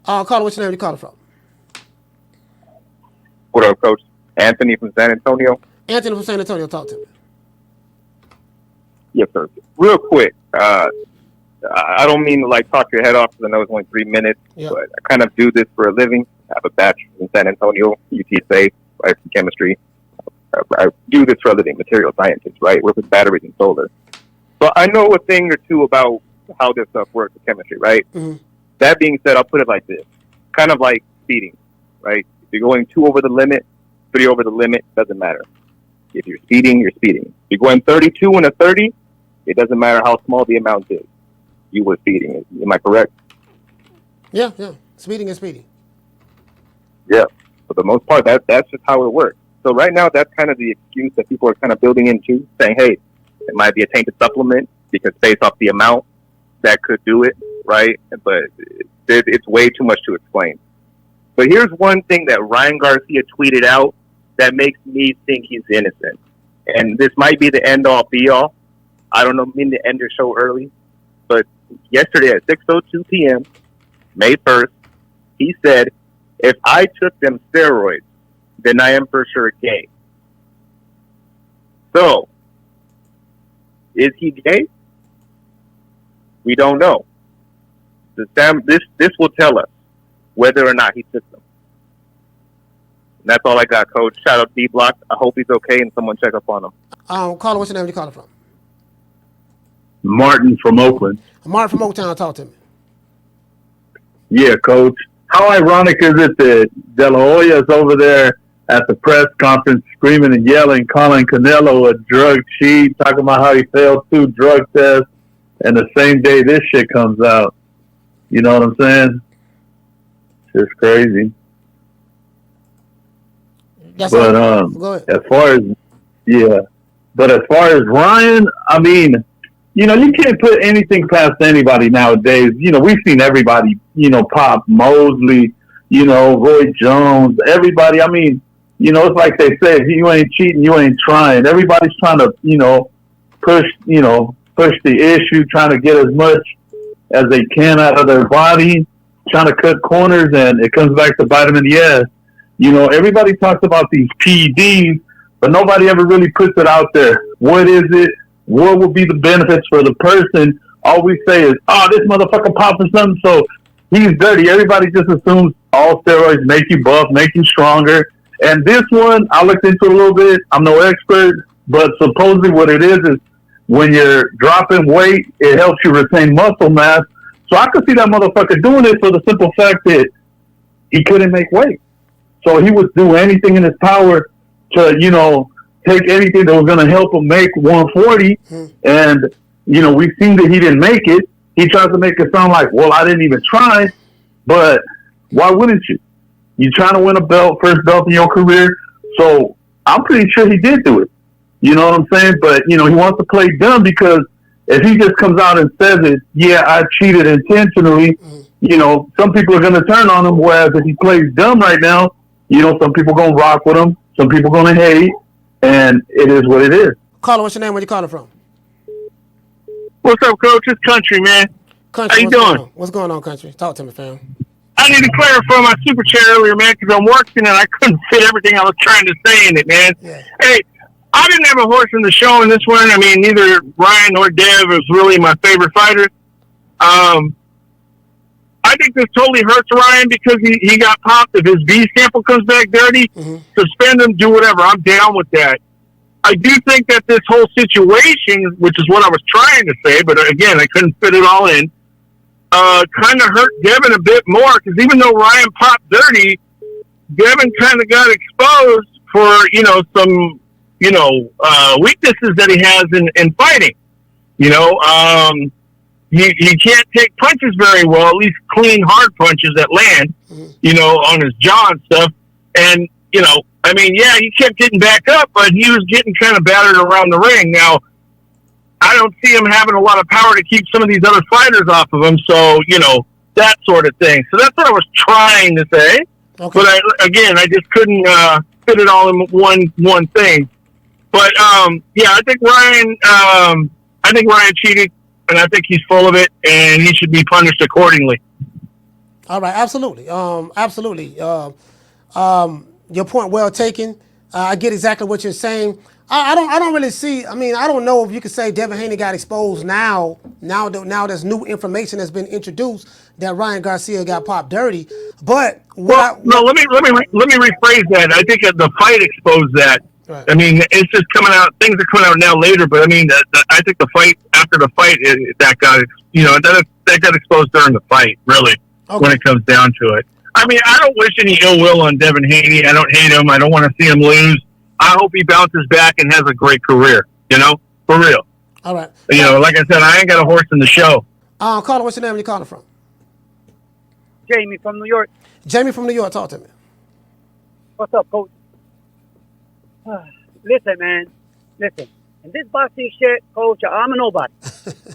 Caller, what's your name? Where you calling from? What up, Coach? Anthony from San Antonio. Anthony from San Antonio, talk to me. Yes, sir. Real quick, I don't mean to like talk your head off because I know it's only 3 minutes, Yep. but I kind of do this for a living. I have a bachelor's in San Antonio, UTSA, right, in chemistry. I do this for a living, material scientist, right? Work with batteries and solar. So I know a thing or two about how this stuff works with chemistry, right? Mm-hmm. That being said, I'll put it like this. Kind of like speeding, right? If you're going 2 over the limit, 3 over the limit, doesn't matter. If you're speeding, you're speeding. If you're going 32 and a 30, it doesn't matter how small the amount is. You were speeding. Am I correct? Yeah. Speeding is speeding. Yeah. For the most part, that's just how it works. So right now, that's kind of the excuse that people are kind of building into, saying, hey, it might be a tainted supplement because based off the amount, that could do it, right? But it's way too much to explain. But here's one thing that Ryan Garcia tweeted out that makes me think he's innocent. And this might be the end-all, be-all. I don't know, mean to end your show early. But yesterday at 6:02 p.m., May 1st, he said, if I took them steroids, then I am for sure gay. So, is he gay? We don't know. This will tell us whether or not he took them. And that's all I got, Coach. Shout out to D-Block. I hope he's okay and someone check up on him. Caller, what's your name? Where you calling from? Martin from Oakland. Martin from Oaktown, talk to me. Yeah, Coach. How ironic is it that De La Hoya is over there at the press conference screaming and yelling, calling Canelo a drug cheat, talking about how he failed 2 drug tests, and the same day this shit comes out. You know what I'm saying? It's just crazy. That's But go ahead. as far as Ryan, I mean, you know, you can't put anything past anybody nowadays. You know, we've seen everybody, you know, pop Mosley, you know, Roy Jones, everybody. I mean, you know, it's like they say, if you ain't cheating, you ain't trying. Everybody's trying to, you know, push the issue, trying to get as much as they can out of their body, trying to cut corners, and it comes back to bite them in the ass. You know, everybody talks about these PEDs, but nobody ever really puts it out there. What is it? What would be the benefits for the person? All we say is, oh, this motherfucker popped or something, so he's dirty. Everybody just assumes all steroids make you buff, make you stronger. And this one, I looked into a little bit. I'm no expert, but supposedly what it is when you're dropping weight, it helps you retain muscle mass. So I could see that motherfucker doing it for the simple fact that he couldn't make weight. So he would do anything in his power to, you know, take anything that was going to help him make 140. And, you know, we've seen that he didn't make it. He tries to make it sound like, well, I didn't even try. But why wouldn't you? You're trying to win a belt, first belt in your career. So I'm pretty sure he did do it. You know what I'm saying? But, you know, he wants to play dumb because if he just comes out and says it, yeah, I cheated intentionally, you know, some people are going to turn on him. Whereas if he plays dumb right now, you know, some people going to rock with him. Some people going to hate. And it is what it is. Caller, what's your name? Where you calling from? What's up, Coach? It's Country, man. Country, how you doing? What's going on, Country? Talk to me, fam. I need to clarify my super chat earlier, man, because I'm working and I couldn't fit everything I was trying to say in it, man. Yeah. Hey, I didn't have a horse in the show in this one. I mean, neither Ryan nor Dev is really my favorite fighter. I think this totally hurts Ryan because he got popped. If his B sample comes back dirty, suspend him, do whatever. I'm down with that. I do think that this whole situation, which is what I was trying to say, but again, I couldn't fit it all in, kind of hurt Devin a bit more because even though Ryan popped dirty, Devin kind of got exposed for, you know, some, you know, weaknesses that he has in fighting. You know, he can't take punches very well, at least clean, hard punches that land, you know, on his jaw and stuff. And, you know, I mean, yeah, he kept getting back up, but he was getting kind of battered around the ring. Now, I don't see him having a lot of power to keep some of these other fighters off of him. So, you know, that sort of thing. So that's what I was trying to say. Okay. But I just couldn't fit it all in one thing. But yeah, I think Ryan cheated, and I think he's full of it, and he should be punished accordingly. All right, absolutely, absolutely. Your point well taken. I get exactly what you're saying. I don't really see. I mean, I don't know if you could say Devin Haney got exposed now. Now there's new information that's been introduced that Ryan Garcia got popped dirty. But Well, no, let me rephrase that. I think that the fight exposed that. Right. I mean, it's just coming out. Things are coming out now later, but I mean, I think the fight after the fight that got that got exposed during the fight. Really, when it comes down to it. I mean, I don't wish any ill will on Devin Haney. I don't hate him. I don't want to see him lose. I hope he bounces back and has a great career. You know, for real. All right. You know, like I said, I ain't got a horse in the show. Caller, what's your name? Where you calling from? Jamie from New York. Jamie from New York. Talk to me. What's up, Coach? Listen, man. Listen. In this boxing shit, Coach, I'm a nobody.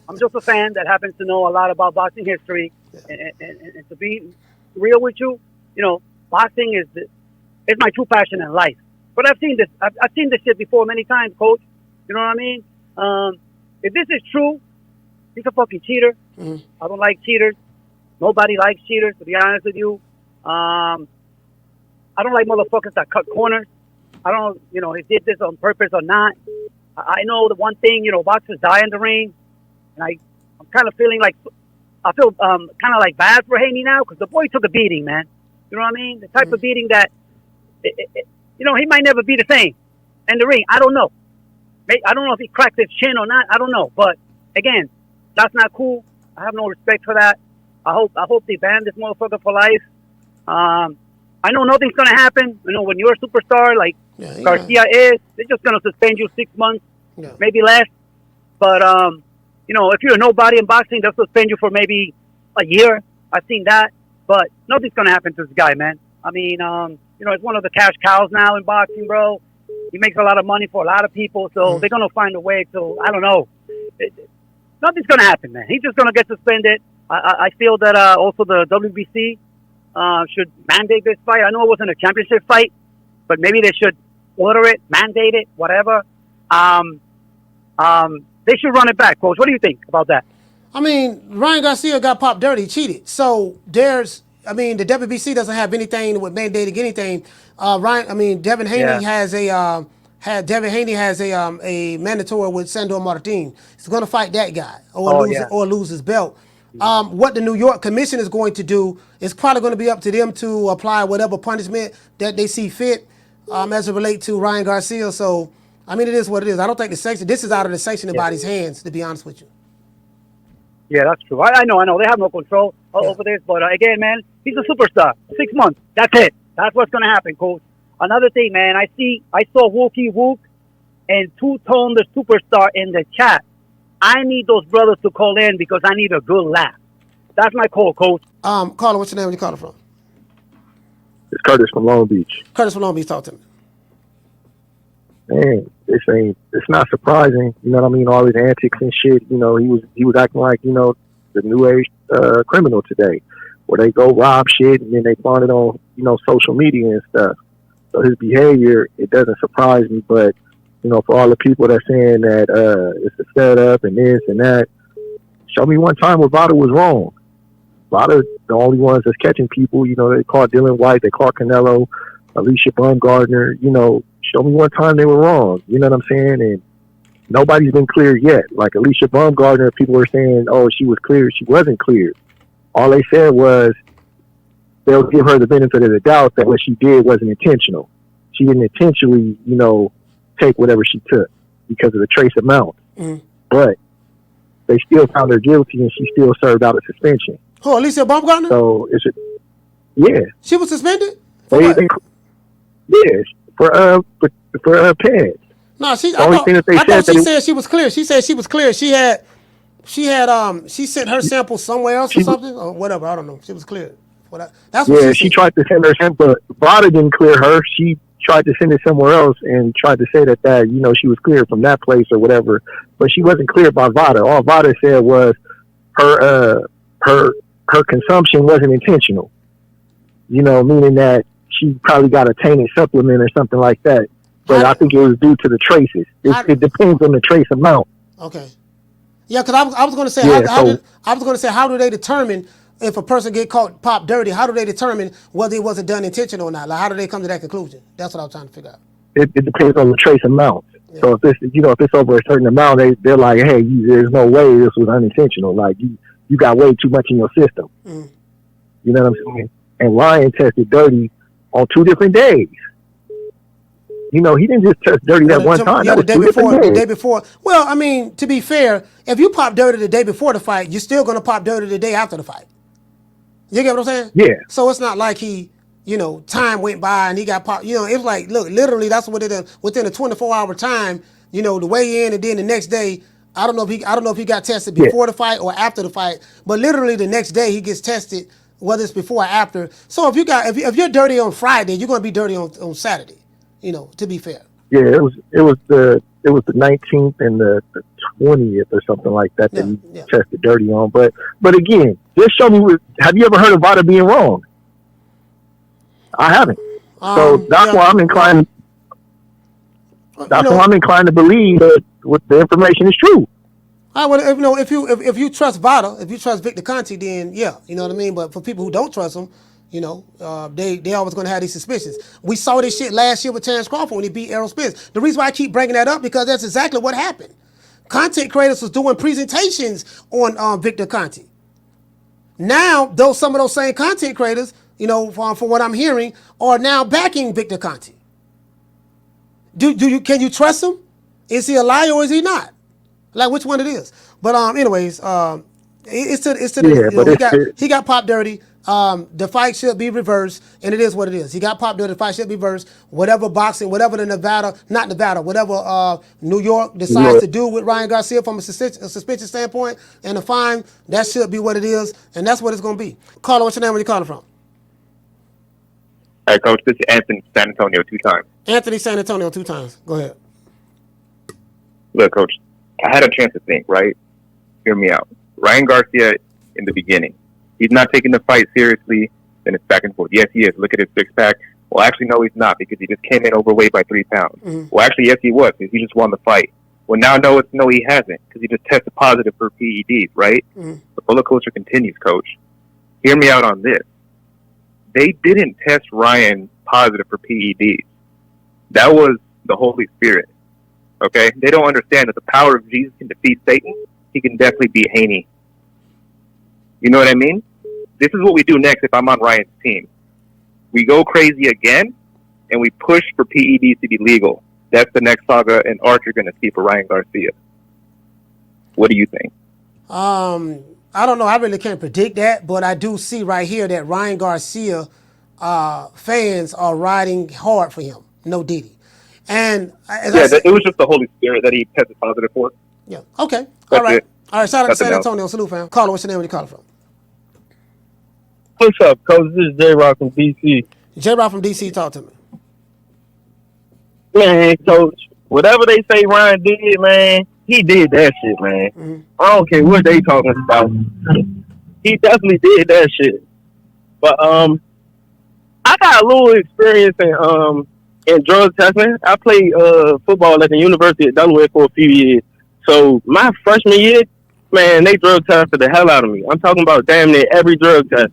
I'm just a fan that happens to know a lot about boxing history. And to be real with you, you know, boxing is my true passion in life. But I've seen this. I've seen this shit before many times, Coach. You know what I mean? If this is true, he's a fucking cheater. Mm-hmm. I don't like cheaters. Nobody likes cheaters, to be honest with you. I don't like motherfuckers that cut corners. I don't, you know, he did this on purpose or not. I know the one thing, you know, boxers die in the ring. And I'm kind of feeling like, I feel kind of like bad for Haney now because the boy took a beating, man. You know what I mean? The type of beating that, you know, he might never be the same in the ring. I don't know. I don't know if he cracked his chin or not. I don't know. But, again, that's not cool. I have no respect for that. I hope they ban this motherfucker for life. I know nothing's going to happen. You know, when you're a superstar like Garcia is, they're just going to suspend you 6 months, maybe less. But, you know, if you're a nobody in boxing, they'll suspend you for maybe a year. I've seen that. But nothing's going to happen to this guy, man. I mean, you know, it's one of the cash cows now in boxing, bro. He makes a lot of money for a lot of people, so they're going to find a way to, I don't know. Nothing's going to happen, man. He's just going to get suspended. I feel that also the WBC should mandate this fight. I know it wasn't a championship fight, but maybe they should order it, mandate it, whatever. They should run it back, Coach. What do you think about that? I mean, Ryan Garcia got popped dirty, cheated. So the WBC doesn't have anything with mandating anything. Devin Haney has a mandatory with Sandor Martin. He's going to fight that guy or lose his belt. What the New York Commission is going to do is probably going to be up to them to apply whatever punishment that they see fit as it relates to Ryan Garcia. So, I mean, it is what it is. I don't think this is out of the sanctioning body's hands, to be honest with you. Yeah, that's true. I know. They have no control over this. But, again, man, he's a superstar. 6 months. That's it. That's what's going to happen, Coach. Another thing, man, I saw Wookie Wook and Two-Tone the Superstar in the chat. I need those brothers to call in because I need a good laugh. That's my call, Coach. Caller, what's your name? Where you calling from? It's Curtis from Long Beach. Curtis from Long Beach, talk to me. Man, it's not surprising. You know what I mean? All his antics and shit. You know, he was acting like, you know, the new age criminal today, where they go rob shit and then they find it on, you know, social media and stuff. So his behavior, it doesn't surprise me, but you know, for all the people that saying that it's a setup and this and that, show me one time where Vada was wrong. Vada, the only ones that's catching people, you know, they caught Dylan White, they caught Canelo, Alicia Baumgardner, you know, show me one time they were wrong. You know what I'm saying? And nobody's been cleared yet. Like Alicia Baumgardner, people were saying, oh, she was cleared. She wasn't cleared. All they said was they'll give her the benefit of the doubt that what she did wasn't intentional. She didn't intentionally, you know, take whatever she took because of the trace amount. But they still found her guilty and she still served out a suspension. Oh, Alicia Baumgardner? So she was suspended? For pants. No, I thought she said she was clear. She said she was clear. She sent her sample somewhere else or something or whatever. I don't know. She was clear. That's what she tried to send her sample, but Vada didn't clear her. She tried to send it somewhere else and tried to say that you know, she was cleared from that place or whatever, but she wasn't cleared by Vada. All Vada said was her consumption wasn't intentional. You know, meaning that she probably got a tainted supplement or something like that. But I think it was due to the traces. It depends on the trace amount. Okay. Yeah, because I was going to say, how do they determine if a person get caught pop dirty, how do they determine whether it wasn't done intentional or not? Like, how do they come to that conclusion? That's what I was trying to figure out. It depends on the trace amount. Yeah. So if it's over a certain amount, they're like, hey, there's no way this was unintentional. Like you got way too much in your system. Mm. You know what I'm saying? And Ryan tested dirty on 2 different days. He didn't just test dirty that one time. Yeah, the day before. Well, I mean, to be fair, if you pop dirty the day before the fight, you're still gonna pop dirty the day after the fight. You get what I'm saying? Yeah. So it's not like he, time went by and he got popped. It's like, look, literally that's what it is. Within a 24-hour time, the weigh in, and then the next day, I don't know if he got tested before the fight or after the fight, but literally the next day he gets tested, whether it's before or after. So if you're dirty on Friday, you're gonna be dirty on Saturday. To be fair. Yeah, it was the 19th and the 20th or something like that that he tested dirty on. But again, just show me. Have you ever heard of VADA being wrong? I haven't. So that's why I'm inclined. That's why I'm inclined to believe that what the information is true. If you trust VADA, if you trust Victor Conte, then you know what I mean. But for people who don't trust him, they always going to have these suspicions. We saw this shit last year with Terrence Crawford when he beat Errol Spence. The reason why I keep bringing that up because that's exactly what happened. Content creators was doing presentations on Victor Conte. Now, some of those same content creators, from what I'm hearing, are now backing Victor Conte. Can you trust him? Is he a liar or is he not? Like which one it is? But anyways, he got popped dirty. The fight should be reversed, and it is what it is. He got popped dirty. The fight should be reversed. Whatever New York decides to do with Ryan Garcia from a suspension standpoint and a fine, that should be what it is, and that's what it's going to be. Caller, what's your name? Where you calling from? Hey, Coach, this is Anthony San Antonio 2 times. Anthony San Antonio 2 times. Go ahead. Look, Coach, I had a chance to think, right? Hear me out. Ryan Garcia in the beginning. He's not taking the fight seriously, then it's back and forth. Yes, he is. Look at his six-pack. Well, actually, no, he's not because he just came in overweight by 3 pounds. Mm-hmm. Well, actually, yes, he was because he just won the fight. Well, now, no, he hasn't because he just tested positive for PEDs, right? Mm-hmm. The roller coaster continues, Coach. Hear me out on this. They didn't test Ryan positive for PEDs. That was the Holy Spirit, okay? They don't understand that the power of Jesus can defeat Satan. He can definitely beat Haney. You know what I mean? This is what we do next if I'm on Ryan's team. We go crazy again, and we push for PEDs to be legal. That's the next saga and arc you're going to see for Ryan Garcia. What do you think? I don't know. I really can't predict that, but I do see right here that Ryan Garcia fans are riding hard for him. No Diddy. And it was just the Holy Spirit that he tested positive for. Yeah. Okay. That's all right. It. All right. Shout out to San Antonio. Salute, fam. Caller, what's your name? Where you calling from? What's up, Coach? This is J-Rock from D.C. J-Rock from D.C. Talk to me. Man, Coach, whatever they say Ryan did, man, he did that shit, man. Mm-hmm. I don't care what they talking about. He definitely did that shit. But I got a little experience in drug testing. I played football at the University of Delaware for a few years. So my freshman year, man, they drug tested the hell out of me. I'm talking about damn near every drug test.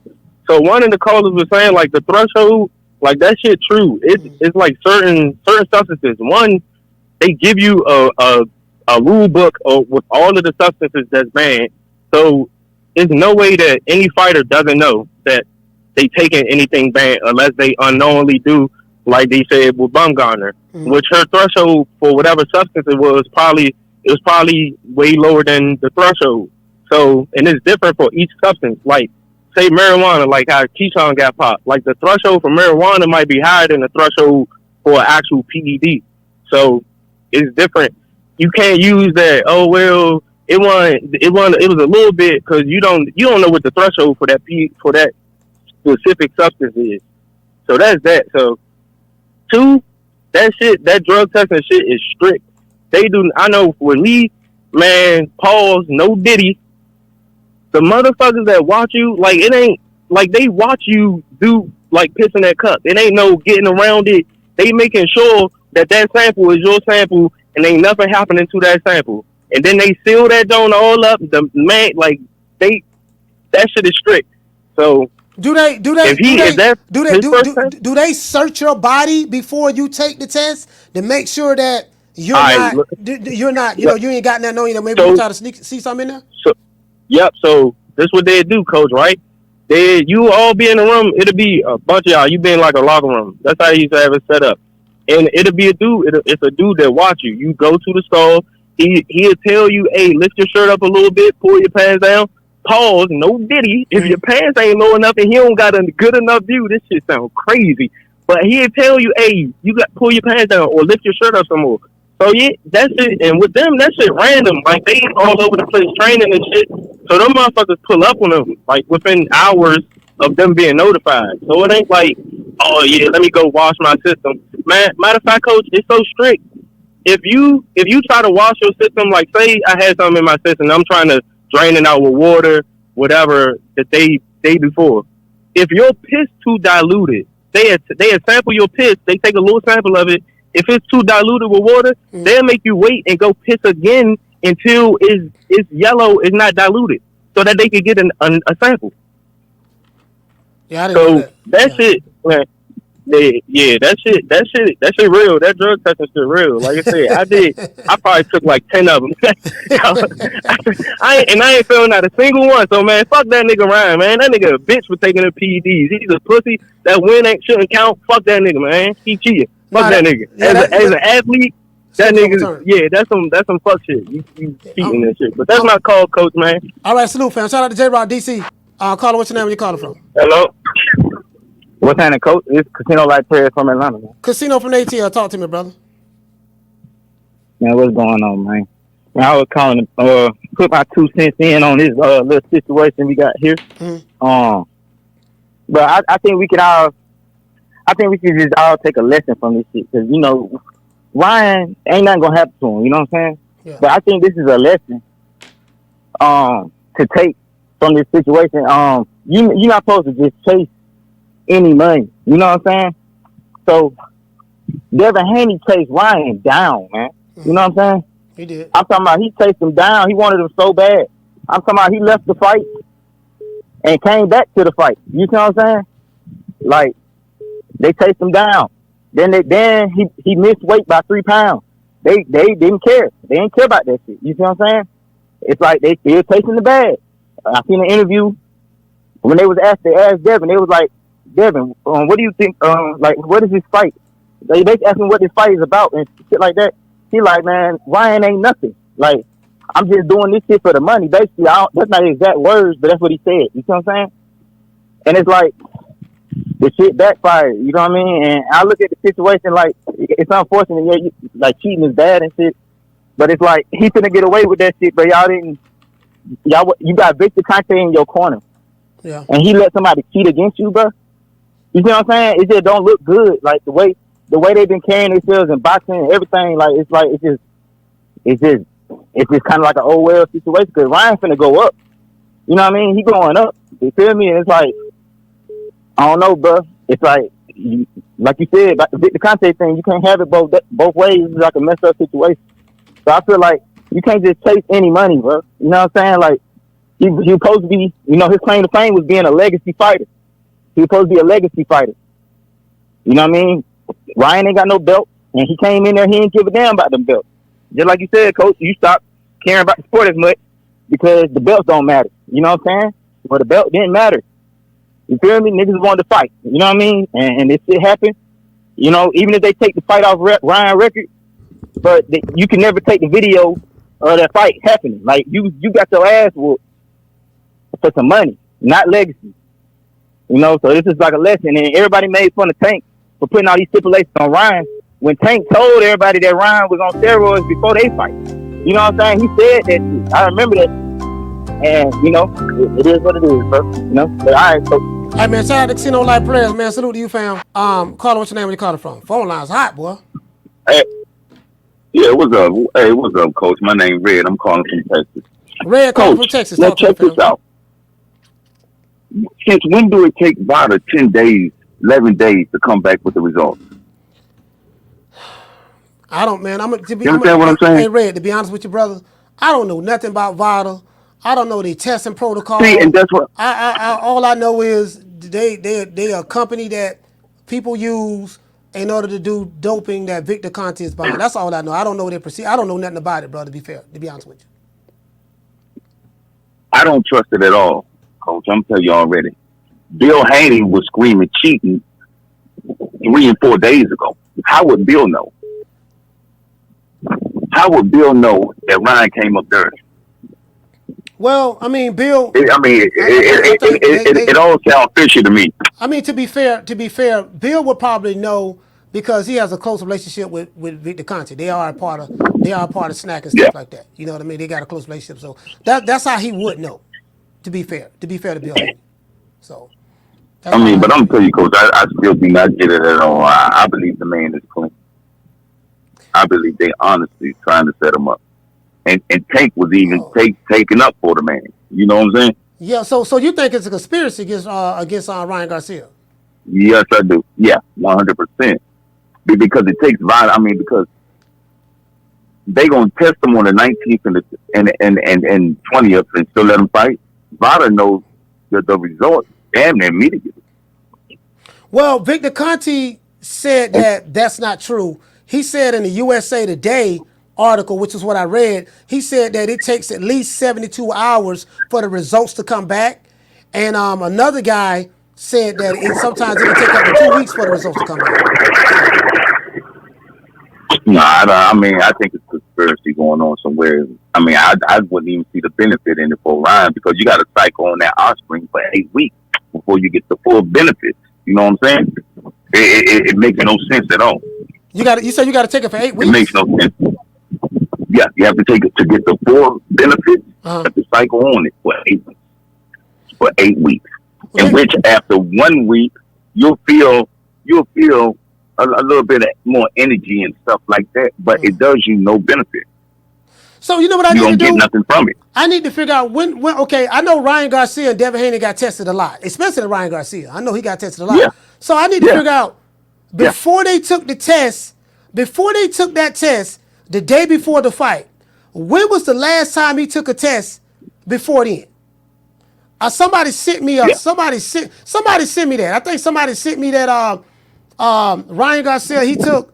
So one of the callers was saying, like, the threshold, like, that shit true. It's like certain substances. One, they give you a rule book with all of the substances that's banned. So there's no way that any fighter doesn't know that they taking anything banned unless they unknowingly do, like they said with Bumgarner, which her threshold for whatever substance it was probably way lower than the threshold. So, and it's different for each substance. Like, say marijuana, like how Keyshawn got popped. Like, the threshold for marijuana might be higher than the threshold for an actual PED. So, it's different. You can't use that. Oh well, it was a little bit because you don't know what the threshold for that specific substance is. So that's that. So, 2, that drug testing shit is strict. They do. I know with Lee, man, pause, no Diddy. The motherfuckers that watch you, like, it ain't like they watch you do like piss in that cup. It ain't no getting around it. They making sure that sample is your sample and ain't nothing happening to that sample. And then they seal that joint all up. The man, like, that shit is strict. So do they do they search your body before you take the test to make sure that you're not you ain't got nothing on you that maybe you try to see something in there? So yep, so this what they do, coach, right? You all be in the room, it'll be a bunch of y'all, you be in like a locker room. That's how they used to have it set up. And it'll be a dude, it's a dude that watch you. You go to the stall, he'll tell you, hey, lift your shirt up a little bit, pull your pants down, pause, no diddy. If your pants ain't low enough and he don't got a good enough view, this shit sound crazy. But he'll tell you, hey, you got pull your pants down or lift your shirt up some more. So yeah, that shit, and with them, that shit random. Like they all over the place training and shit. So them motherfuckers pull up on them like within hours of them being notified. So it ain't like, oh yeah, let me go wash my system. Man, matter of fact, coach, it's so strict. If you try to wash your system, like say I had something in my system, I'm trying to drain it out with water, whatever, the day before. If your piss too diluted, they sample your piss. They take a little sample of it. If it's too diluted with water, they'll make you wait and go piss again until it's yellow, it's not diluted, so that they can get a sample. Yeah, I didn't know that shit, man. That shit real. That drug testing shit real. Like I said, I probably took like 10 of them. I ain't feeling not a single one. So man, fuck that nigga Ryan, man. That nigga a bitch for taking the PEDs. He's a pussy. That win shouldn't count. Fuck that nigga, man. He cheated. Fuck that nigga. As an athlete, that nigga, that's some fuck shit. You cheating and shit. But that's not called, coach, man. All right, salute, fam. Shout out to J-Rock DC. Caller, what's your name? Where you calling from? Hello. What's happening, coach? It's Casino Light Players from Atlanta, man. Casino from ATL. Talk to me, brother. Man, what's going on, man? I was calling to put my 2 cents in on this little situation we got here. But I think we could just all take a lesson from this shit, because you know Ryan ain't nothing gonna happen to him. You know what I'm saying? Yeah. But I think this is a lesson to take from this situation. You're not supposed to just chase any money. You know what I'm saying? So Devin Haney chased Ryan down, man. You know what I'm saying? He did. I'm talking about he chased him down. He wanted him so bad. I'm talking about he left the fight and came back to the fight. You see what I'm saying? Like, they chased him down. Then he missed weight by 3 pounds. They didn't care. They didn't care about that shit. You see what I'm saying? It's like they still chasing the bag. I seen an interview when they asked Devin. They was like, Devin, what do you think? Like, what is this fight? They asking what this fight is about and shit like that. He like, man, Ryan ain't nothing. Like, I'm just doing this shit for the money. Basically, that's not his exact words, but that's what he said. You see what I'm saying? And it's like, the shit backfired. You know what I mean? And I look at the situation like, it's unfortunate. Yeah, like, cheating is bad and shit. But it's like, he couldn't get away with that shit, but you got Victor Conte in your corner. Yeah. And he let somebody cheat against you, bro. You see what I'm saying? It just don't look good. Like, the way they've been carrying themselves in boxing and everything, like, it's just kind of like an old well situation, because Ryan's finna go up. You know what I mean? He going up. You feel me? And it's like, I don't know, bro. It's like you said, like the Victor Conte thing, you can't have it both ways. It's like a messed up situation. So I feel like you can't just chase any money, bro. You know what I'm saying? Like, he was supposed to be, you know, his claim to fame was being a legacy fighter. He was supposed to be a legacy fighter. You know what I mean? Ryan ain't got no belt, and he came in there, he didn't give a damn about them belts. Just like you said, coach, you stopped caring about the sport as much because the belts don't matter. You know what I'm saying? Well, the belt didn't matter. You feel me? Niggas wanted to fight. You know what I mean? And this shit happened. You know, even if they take the fight off Ryan record, but you can never take the video of that fight happening. Like, you got your ass whooped for some money, not legacy. You know, so this is like a lesson. And everybody made fun of Tank for putting all these stipulations on Ryan when Tank told everybody that Ryan was on steroids before they fight. You know what I'm saying? He said that shit. I remember that. And, you know, it is what it is, bro. You know? But all right, so. Hey, man, shout out to Casino Light Players, man. Salute to you, fam. Caller, what's your name? Where you calling from? Phone line's hot, boy. Hey. Yeah, what's up? Hey, what's up, coach? My name Red. I'm calling from Texas. Red, calling from Texas. Now check this out. Since when do it take about 10 days, 11 days to come back with the results? I don't, man. You understand what I'm saying? Hey, Red, to be honest with you, brother, I don't know nothing about Vital. I don't know the testing protocol. See, and that's what All I know is they are a company that people use in order to do doping that Victor Conte is behind. That's all I know. I don't know their procedure. I don't know nothing about it, bro. To be fair, to be honest with you, I don't trust it at all, Coach. I'm telling you already. Bill Haney was screaming cheating 3 and 4 days ago. How would Bill know? How would Bill know that Ryan came up dirty? well, I mean, Bill. It all sounds fishy to me. I mean, to be fair, Bill would probably know because he has a close relationship with Victor Conte. They are a part of Snack and stuff like that. You know what I mean? They got a close relationship, so that's how he would know. To be fair to Bill Haney. So. I mean, but I'm telling you, Coach, I still do not get it at all. I believe the man is clean. I believe they honestly trying to set him up. And Tank was even taken up for the man. You know what I'm saying? Yeah, so you think it's a conspiracy against Ryan Garcia? Yes, I do. Yeah, 100%. Because it takes violence. I mean, because they gonna test him on the 19th and 20th and still let him fight. Vada knows the result damn near immediately. Well, Victor Conte said that's not true. He said in the USA Today article, which is what I read, he said that it takes at least 72 hours for the results to come back. And another guy said that sometimes it can take up to 2 weeks for the results to come back. No, I mean, I think it's a conspiracy going on somewhere. I mean, I wouldn't even see the benefit in it for Ryan because you got to cycle on that offspring for 8 weeks before you get the full benefit. You know what I'm saying? It makes no sense at all. You said you got to take it for 8 weeks? It makes no sense. Yeah, you have to take it to get the full benefit. You have to cycle on it for 8 weeks. For 8 weeks. In which after 1 week, you'll feel a little bit more energy and stuff like that, but it does you no benefit. So you know what I need to do? You don't get nothing from it. I need to figure out when. Okay, I know Ryan Garcia and Devin Haney got tested a lot, especially Ryan Garcia. I know he got tested a lot. Yeah. So I need to figure out before they took the test, before they took that test, the day before the fight, when was the last time he took a test before then? Somebody sent me up. Somebody sent me that. I think somebody sent me that. Ryan Garcia, he took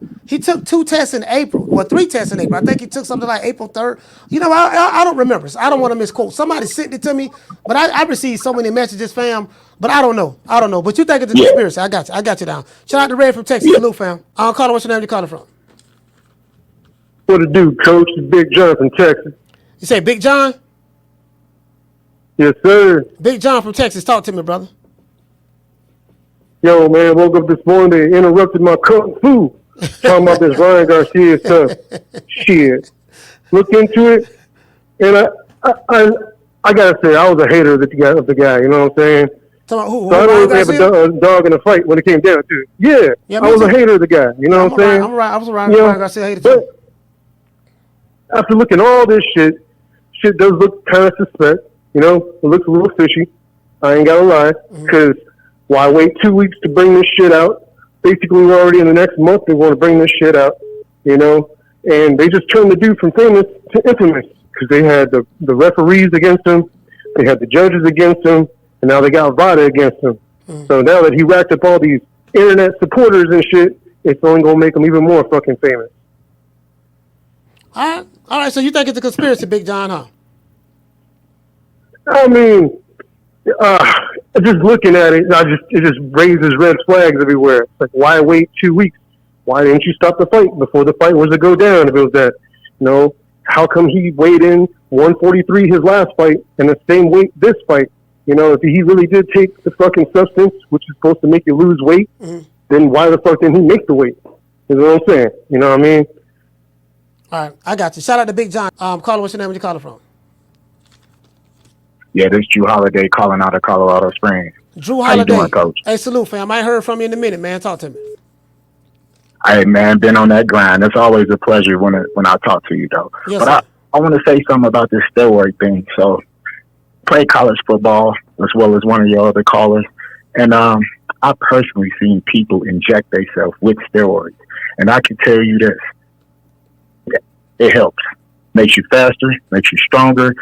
2 tests in April, or 3 tests in April. I think he took something like April 3rd. You know, I don't remember. So I don't want to misquote. Somebody sent it to me, but I received so many messages, fam. But I don't know. But you think it's a conspiracy? I got you down. Shout out to Red from Texas. Salute, fam. Caller, what's your name? You calling from? What it do, Coach? It's Big John from Texas. You say Big John? Yes, sir. Big John from Texas. Talk to me, brother. Yo, man, woke up this morning, they interrupted my kung fu. Talking about this Ryan Garcia stuff. Shit. Looked into it, and I gotta say, I was a hater of the guy, you know what I'm saying? So I don't really have a dog in a fight when it came down to it. Yeah, I was a hater of the guy, you know what I'm saying? I was a Ryan Garcia hater too. After looking at all this shit does look kind of suspect, you know? It looks a little fishy. I ain't gotta lie, because why wait 2 weeks to bring this shit out? Basically, we're already in the next month. They want to bring this shit out, you know? And they just turned the dude from famous to infamous because they had the referees against him, they had the judges against him, and now they got Vada against him. So now that he racked up all these internet supporters and shit, it's only going to make him even more fucking famous. All right. So you think it's a conspiracy, Big John, huh? I mean, just looking at it, it just raises red flags everywhere. It's like, why wait 2 weeks? Why didn't you stop the fight before the fight was to go down? If it was that, you know, how come he weighed in 143 his last fight and the same weight this fight? You know, if he really did take the fucking substance, which is supposed to make you lose weight, then why the fuck didn't he make the weight? You know what I'm saying? You know what I mean? All right, I got you. Shout out to Big John. Caller, what's your name? Where you calling from? Yeah, this is Drew Holiday calling out of Colorado Springs. Drew Holiday. How you doing, Coach? Hey, salute, fam. I ain't heard from you in a minute, man. Talk to me. Hey, man, been on that grind. It's always a pleasure when I talk to you, though. Yes, but I want to say something about this steroid thing. So, play college football as well as one of your other callers. And I personally seen people inject themselves with steroids. And I can tell you this. It helps. Makes you faster, makes you stronger.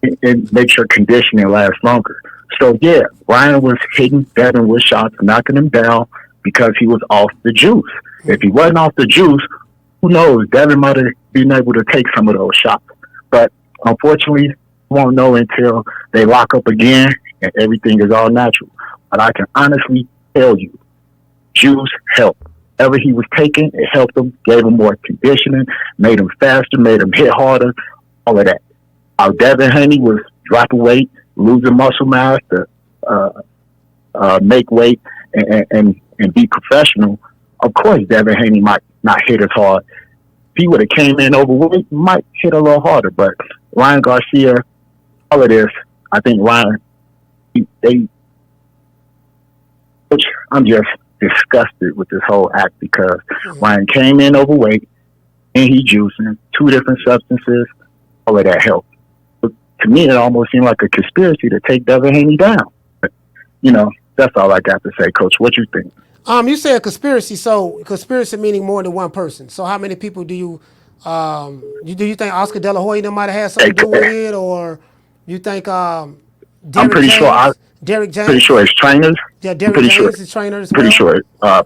it makes your conditioning last longer. So yeah, Ryan was hitting Devin with shots, knocking him down because he was off the juice. If he wasn't off the juice, who knows? Devin might have been able to take some of those shots. But unfortunately, we won't know until they lock up again and everything is all natural. But I can honestly tell you, juice helped. Whatever he was taking, it helped him, gave him more conditioning, made him faster, made him hit harder, all of that. Our Devin Haney was dropping weight, losing muscle mass to make weight and be professional. Of course, Devin Haney might not hit as hard. If he would have came in overweight, he might hit a little harder. But Ryan Garcia, all of this, I think Ryan, which I'm just disgusted with this whole act because Ryan came in overweight and he juicing 2 different substances. All of that helped. But to me, it almost seemed like a conspiracy to take Devin Haney down. But, that's all I got to say, Coach. What you think? You say a conspiracy. So conspiracy meaning more than one person. So how many people do you think Oscar De La Hoya might have had something to do with it, or you think Derek James? Derek James. Pretty sure it's trainers. Yeah, Derek James is trainer as well. Pretty sure. I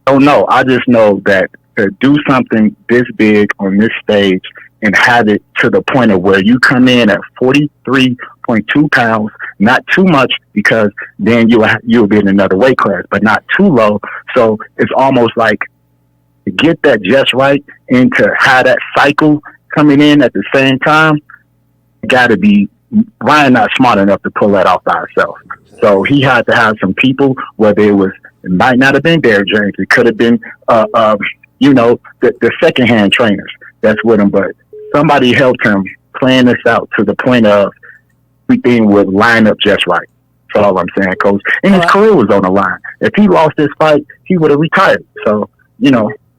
don't know. I just know that to do something this big on this stage and have it to the point of where you come in at 43.2 pounds, not too much because then you'll be in another weight class, but not too low. So it's almost like to get that just right and to have that cycle coming in at the same time, got to be Ryan not smart enough to pull that off by himself. So he had to have some people, whether it might not have been Derek James. It could have been, the secondhand trainers that's with him, but somebody helped him plan this out to the point of everything would line up just right. That's all I'm saying, Coach. And his career was on the line. If he lost this fight, he would have retired. So,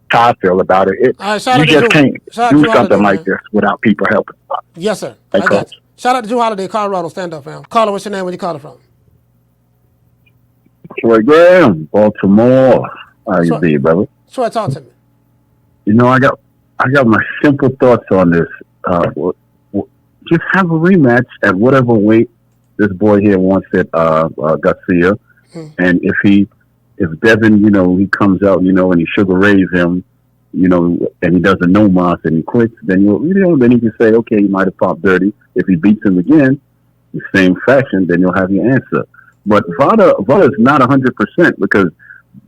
how I feel about it. You just can't do something like this without people helping. Yes, sir. Hey, Coach. Shout out to Drew Holiday, Colorado, stand-up fam. Caller, what's your name? Where you calling from? Troy Graham, Baltimore. How you be, brother? Troy, talk to me. I got my simple thoughts on this. Just have a rematch at whatever weight this boy here wants at Garcia. And if Devin, he comes out, and he sugar rays him, and he doesn't know Moss and he quits, then then he can say, okay, he might have popped dirty. If he beats him again, the same fashion, then you'll have your answer. But Vada is not 100% because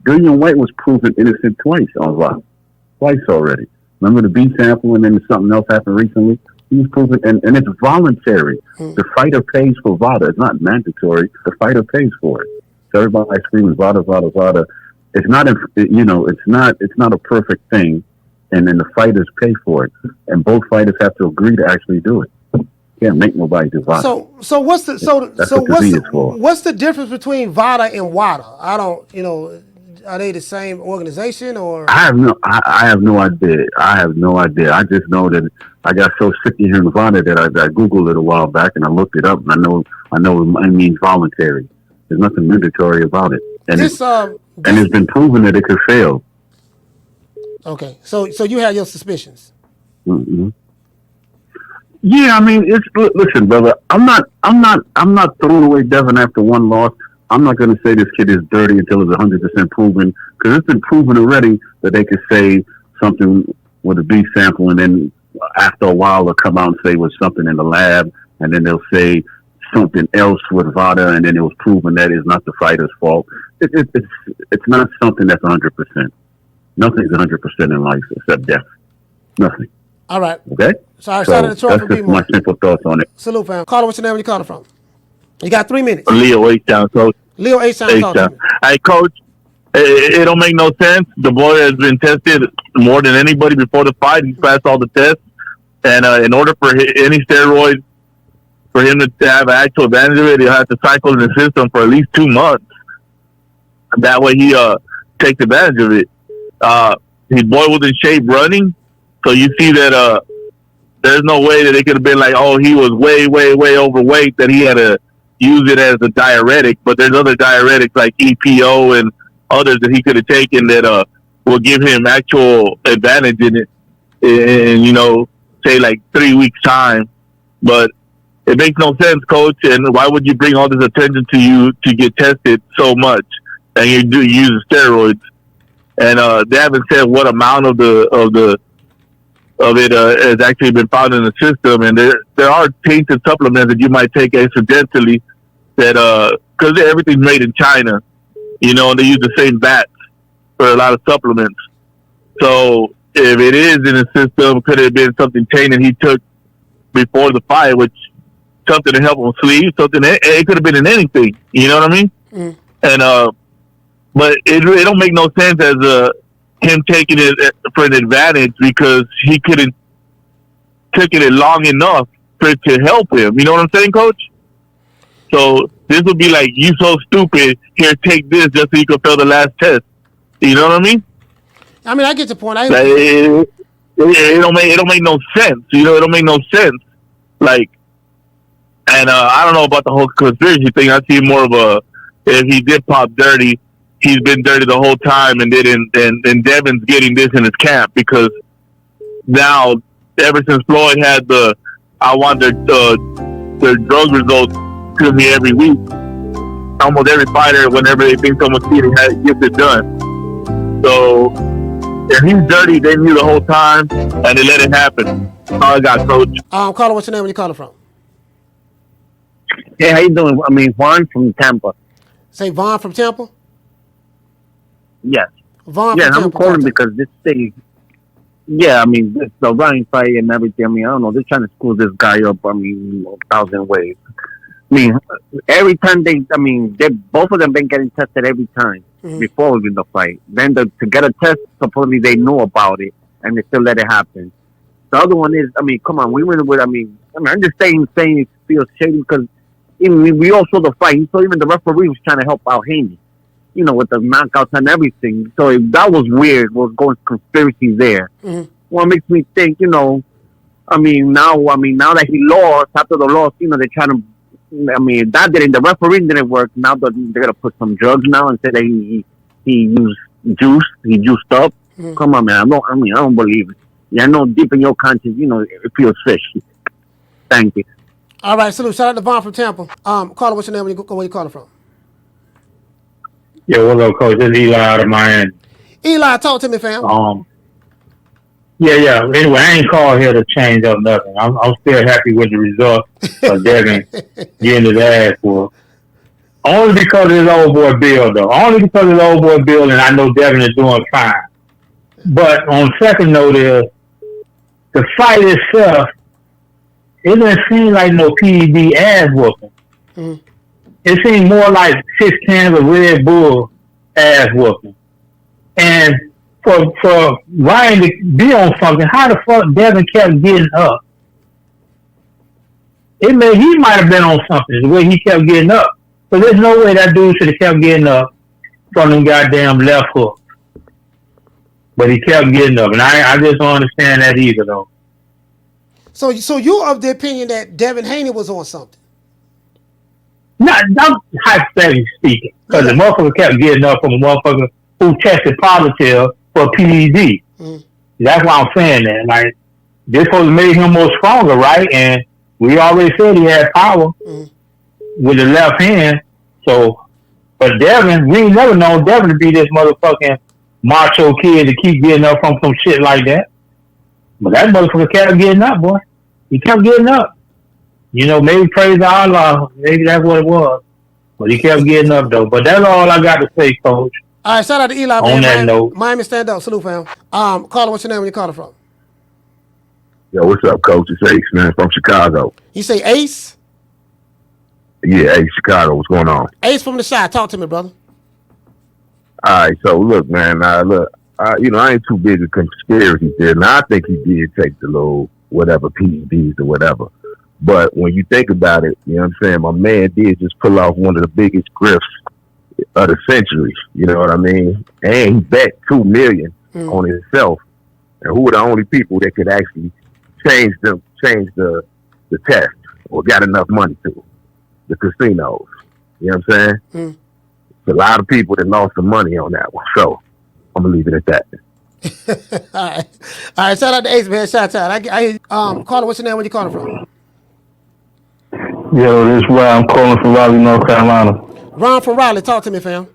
Dillian White was proven innocent twice on Vada. Twice already. Remember the B sample and then something else happened recently? He was proven, and it's voluntary. The fighter pays for Vada. It's not mandatory. The fighter pays for it. So everybody screams Vada, Vada, Vada. It's not, it's not a perfect thing. And then the fighters pay for it. And both fighters have to agree to actually do it. Can't make nobody do Vada. So what's the difference between Vada and WADA? I don't, are they the same organization or? I have no idea. I just know that I got so sick of hearing Vada that I Googled it a while back and I looked it up and I know it means voluntary. There's nothing mandatory about it. And it's been proven that it could fail. Okay. So you have your suspicions. Mm-hmm. Yeah, listen, brother. I'm not throwing away Devin after one loss. I'm not going to say this kid is dirty until it's 100% proven, because it's been proven already that they could say something with a B sample, and then after a while they'll come out and say it was something in the lab, and then they'll say something else with Vada, and then it was proven that it's not the fighter's fault. It's not something that's 100%. Nothing's 100% in life except death. Nothing. All right. Okay? So that's just my simple thoughts on it. Salute, fam. Caller, what's your name? Where you calling from? You got 3 minutes. Leo H-Town, Coach. Leo H-Town. Hey, Coach, it don't make no sense. The boy has been tested more than anybody before the fight. He's passed all the tests. And in order for any steroids, for him to have an actual advantage of it, he'll have to cycle in the system for at least 2 months. That way he takes advantage of it. His boy was in shape running. So you see that there's no way that it could have been like, oh, he was way, way, way overweight, that he had to use it as a diuretic. But there's other diuretics like EPO and others that he could have taken that will give him actual advantage in it in, say like 3 weeks time. But it makes no sense, Coach. And why would you bring all this attention to you to get tested so much, and you do use steroids? And they haven't said what amount of it has actually been found in the system. And there are tainted supplements that you might take accidentally that because everything's made in China, and they use the same bats for a lot of supplements. So if it is in the system, could it have been something tainted he took before the fight, which something to help him sleep, something it could have been in anything. You know what I mean? Mm. And but it don't make no sense as him taking it for an advantage because he couldn't taken it long enough for it to help him. You know what I'm saying, Coach? So this would be like, you so stupid, here, take this just so you can fail the last test. You know what I mean? I mean, I get the point. It don't make no sense. It don't make no sense. Like, and I don't know about the whole conspiracy thing. I see more of if he did pop dirty, he's been dirty the whole time, and Devin's getting this in his camp because now, ever since Floyd had I want their drug results to me every week. Almost every fighter, whenever they think someone's cheating, gets it done. So if he's dirty, they knew the whole time, and they let it happen. All I got, Coach. Caller, what's your name? Where you calling from? Hey, how you doing? I mean, Juan from Tampa. Say Vaughn from Tampa? Yes. Vaughn from Tampa. I'm calling because this thing. Yeah, I mean, this the Ryan fight and everything. I mean, I don't know. They're trying to screw this guy up. I mean, 1,000 ways. I mean, every time they both of them been getting tested every time before even the fight. Then to get a test, supposedly they knew about it and they still let it happen. The other one is, I mean, come on, we went with. I'm just saying it feels shady because we all saw the fight. So even the referee was trying to help out Haney, with the knockouts and everything. So that was weird. Was going conspiracy there. Mm-hmm. What makes me think, now that he lost, after the loss, they're trying to. That didn't. The referee didn't work. Now they're gonna put some drugs now and say that he used juice. He juiced up. Mm-hmm. Come on, man. I don't believe it. Yeah, I know deep in your conscience, it feels fishy. Thank you. All right, salute. Shout out to Vaughn from Tampa. Caller, what's your name? Where you calling from? Yeah, what's up, Coach? This is Eli out of Miami. Eli, talk to me, fam. Yeah. Anyway, I ain't called here to change up nothing. I'm still happy with the result of Devin getting his ass whooped. Only because of his old boy Bill, though. Only because of his old boy Bill, and I know Devin is doing fine. But on second note is, the fight itself, it doesn't seem like no PED ass whooping. Mm-hmm. It seemed more like 6 cans of Red Bull ass whooping. And for Ryan to be on something, how the fuck Devin kept getting up? He might have been on something, the way he kept getting up. But there's no way that dude should have kept getting up from them goddamn left hook. But he kept getting up, and I just don't understand that either, though. So you of the opinion that Devin Haney was on something? Not hypothetically speaking, because the motherfucker kept getting up from a motherfucker who tested positive for PED. Mm-hmm. That's why I'm saying that. Like, this supposed to make him more stronger, right? And we already said he had power with the left hand. So, but Devin, we ain't never known Devin to be this motherfucking macho kid to keep getting up from some shit like that. But that motherfucker kept getting up, boy. He kept getting up. Maybe praise Allah. Maybe that's what it was. But he kept getting up, though. But that's all I got to say, Coach. All right, shout out to Eli. On that note. Miami, stand up. Salute, fam. Caller, what's your name? Where you calling from? Yo, what's up, Coach? It's Ace, man, from Chicago. You say Ace? Yeah, Ace, Chicago. What's going on? Ace from the side. Talk to me, brother. All right, so look, man. I ain't too big a conspiracy theory. Now, I think he did take the little whatever PEDs or whatever. But when you think about it, you know what I'm saying? My man did just pull off one of the biggest grifts of the century. You know what I mean? And he bet $2 million on himself. And who were the only people that could actually change the test or got enough money to? The casinos. You know what I'm saying? A lot of people that lost some money on that one. So I'm gonna leave it at that. All right. Shout out to Ace, man. Shout out. Caller, what's your name? Where you calling from? Yo, this is Ryan. I'm calling from Raleigh, North Carolina. Ron from Raleigh, talk to me, fam.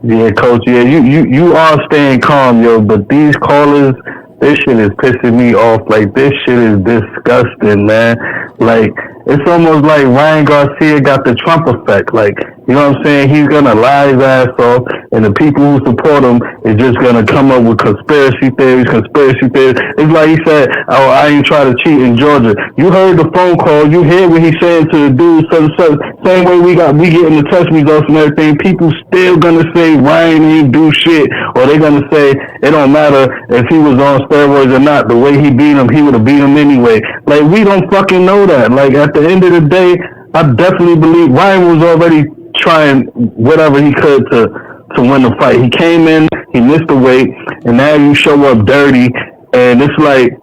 Yeah, coach. Yeah, you are staying calm, yo. But these callers, this shit is pissing me off. Like, this shit is disgusting, man. Like, it's almost like Ryan Garcia got the Trump effect. Like, you know what I'm saying? He's gonna lie his ass off, and the people who support him is just gonna come up with conspiracy theories. It's like he said, "Oh, I ain't try to cheat in Georgia." You heard the phone call. You hear what he's saying to the dude. Same way we getting the test results and everything. People still gonna say Ryan ain't do shit, or they gonna say it don't matter if he was on steroids or not. The way he beat him, he would have beat him anyway. Like, we don't fucking know that. Like, at the end of the day, I definitely believe Ryan was already trying whatever he could to win the fight. He came in, he missed the weight, and now you show up dirty, and it's like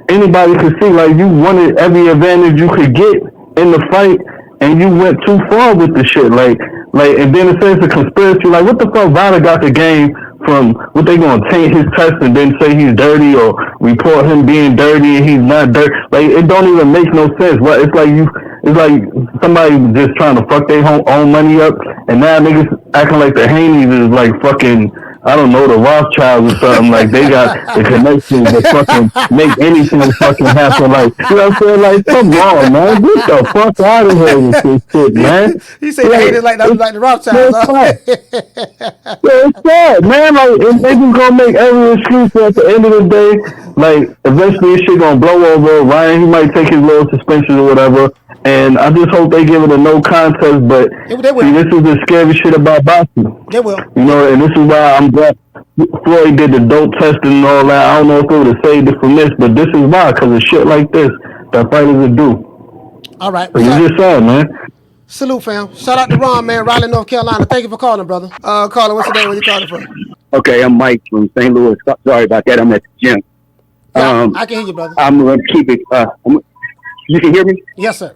anybody could see, like, you wanted every advantage you could get in the fight, and you went too far with the shit. Like, and then it says a conspiracy. Like, what the fuck Vada got the game from? What they gonna taint his test and then say he's dirty or report him being dirty and he's not dirty? Like, it don't even make no sense. But it's like somebody just trying to fuck their own money up, and now niggas acting like the Haneys is like fucking, I don't know, the Rothschilds or something. Like, they got the connections to fucking make anything fucking happen. Like, you know what I'm saying? Like, come on, man. Get the fuck out of here with this shit, man. He said they hated like the Rothschilds. It's sad, man. Like, and they just gonna make every excuse at the end of the day. Like, eventually this shit gonna blow over. Ryan, he might take his little suspension or whatever. And I just hope they give it a no contest. But see, this is the scary shit about boxing. They will. You know, and this is why I'm glad Floyd did the dope testing and all that. I don't know if it would have saved it from this, but this is why, because of shit like this that fighters would do. All right. So you just said, man. Salute, fam. Shout out to Ron, man. Raleigh, North Carolina. Thank you for calling, brother. Caller, what's your name? Where you calling from? Okay, I'm Mike from St. Louis. Sorry about that. I'm at the gym. I can hear you, brother. I'm going to keep it. You can hear me? Yes, sir.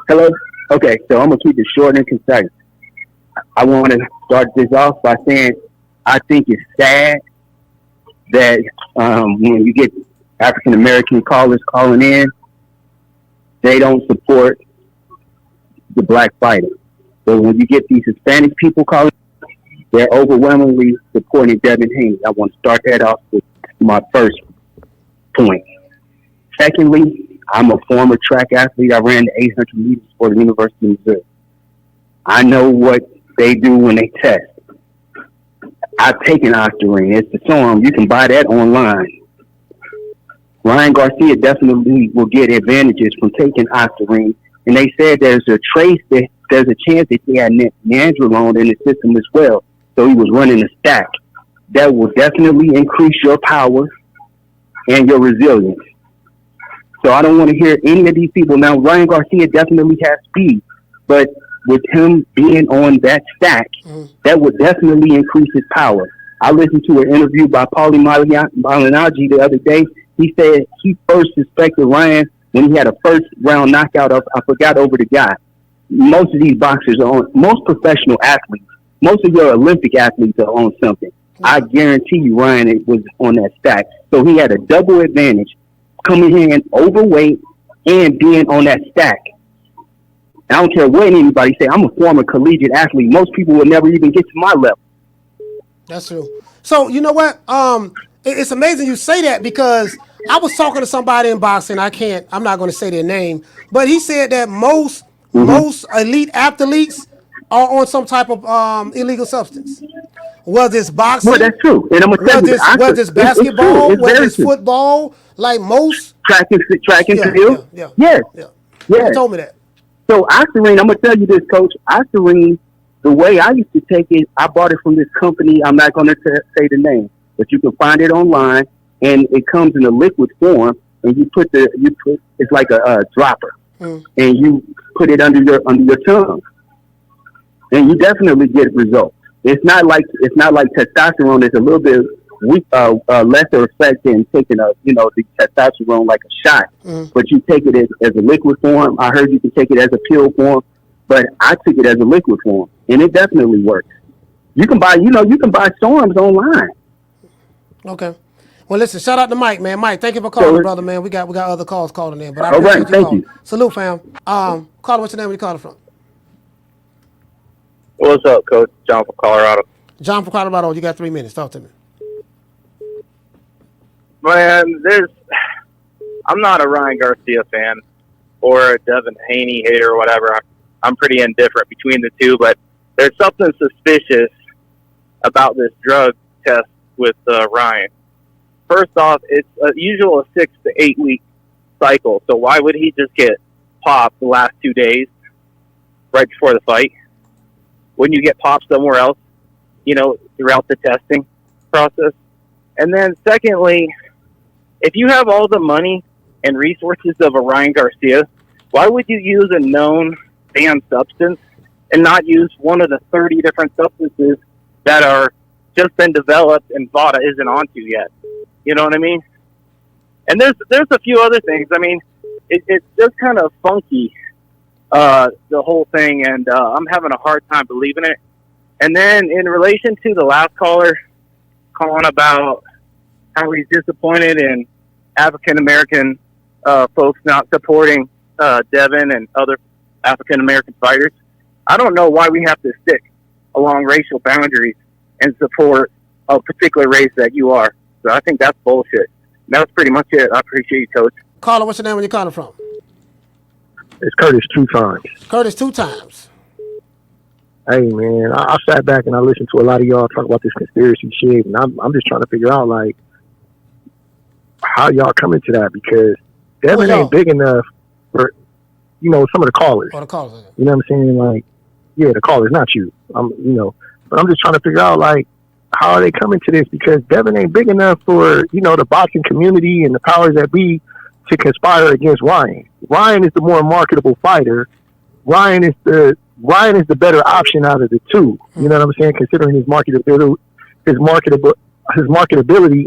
Hello? Okay, so I'm going to keep it short and concise. I want to start this off by saying I think it's sad that when you get African-American callers calling in, they don't support the black fighter. But when you get these Hispanic people calling, they're overwhelmingly supporting Devin Haney. I want to start that off with my first point. Secondly, I'm a former track athlete. I ran the 800 meters for the University of Missouri. I know what they do when they test. I've taken Octarine. It's the SORM. You can buy that online. Ryan Garcia definitely will get advantages from taking Octarine. And they said there's a chance that he had nandrolone in the system as well. So he was running a stack. That will definitely increase your power and your resilience. So I don't want to hear any of these people. Now, Ryan Garcia definitely has speed, but with him being on that stack, that would definitely increase his power. I listened to an interview by Paulie Malignaggi the other day. He said he first suspected Ryan when he had a first round knockout of, I forgot over the guy. Most of these boxers are on, most professional athletes, most of your Olympic athletes are on something. I guarantee you Ryan was on that stack. So he had a double advantage, coming in overweight and being on that stack. I don't care what anybody say. I'm a former collegiate athlete. Most people will never even get to my level. That's true. So you know what? It's amazing you say that, because I was talking to somebody in boxing. I'm not going to say their name, but he said that most elite athletes are on some type of illegal substance. Whether it's boxing, well, that's true. And I'm gonna tell you, whether it's basketball, whether it's football, like most track and field. Yes. You told me that. So Octarine, I'm gonna tell you this, Coach. Octarine, the way I used to take it, I bought it from this company. I'm not gonna say the name, but you can find it online, and it comes in a liquid form. And you put it's like a dropper, and you put it under your tongue, and you definitely get results. It's not like testosterone. It's a little bit weak, lesser effect than taking the testosterone like a shot. But you take it as a liquid form. I heard you can take it as a pill form, but I took it as a liquid form, and it definitely works. You can buy SORMs online. Okay. Well, listen, shout out to Mike, man. Mike, thank you for calling, brother, man. We got other calls calling in, but I appreciate you calling. Salute, fam. Caller, what's your name? Where you calling from? What's up, Coach? John from Colorado. John from Colorado. You got 3 minutes. Talk to me. Man, I'm not a Ryan Garcia fan or a Devin Haney hater or whatever. I'm pretty indifferent between the two, but there's something suspicious about this drug test with Ryan. First off, it's a usual 6 to 8 week cycle, so why would he just get popped the last 2 days right before the fight? Wouldn't you get popped somewhere else, throughout the testing process? And then secondly, if you have all the money and resources of a Ryan Garcia, why would you use a known banned substance and not use one of the 30 different substances that are just been developed and VADA isn't onto yet? You know what I mean? And there's a few other things. I mean, it's just kind of funky, the whole thing, and I'm having a hard time believing it. And then in relation to the last caller calling about how he's disappointed in African-American folks not supporting Devin and other African-American fighters, I don't know why we have to stick along racial boundaries and support a particular race that you are. So I think that's bullshit. That's pretty much it. I appreciate you, Coach. Caller, what's your name? Where you calling from? It's Curtis 2 times. Curtis 2 times. Hey, man, I sat back and I listened to a lot of y'all talk about this conspiracy shit, and I'm just trying to figure out, like, how y'all coming to that, because Devin ain't big enough for, some of the callers. Oh, the callers. You know what I'm saying? Like, yeah, the callers, not you. But I'm just trying to figure out, like, how are they coming to this? Because Devin ain't big enough for, the boxing community and the powers that be to conspire against Ryan. Ryan is the more marketable fighter. Ryan is the better option out of the two. You know what I'm saying? Considering his marketability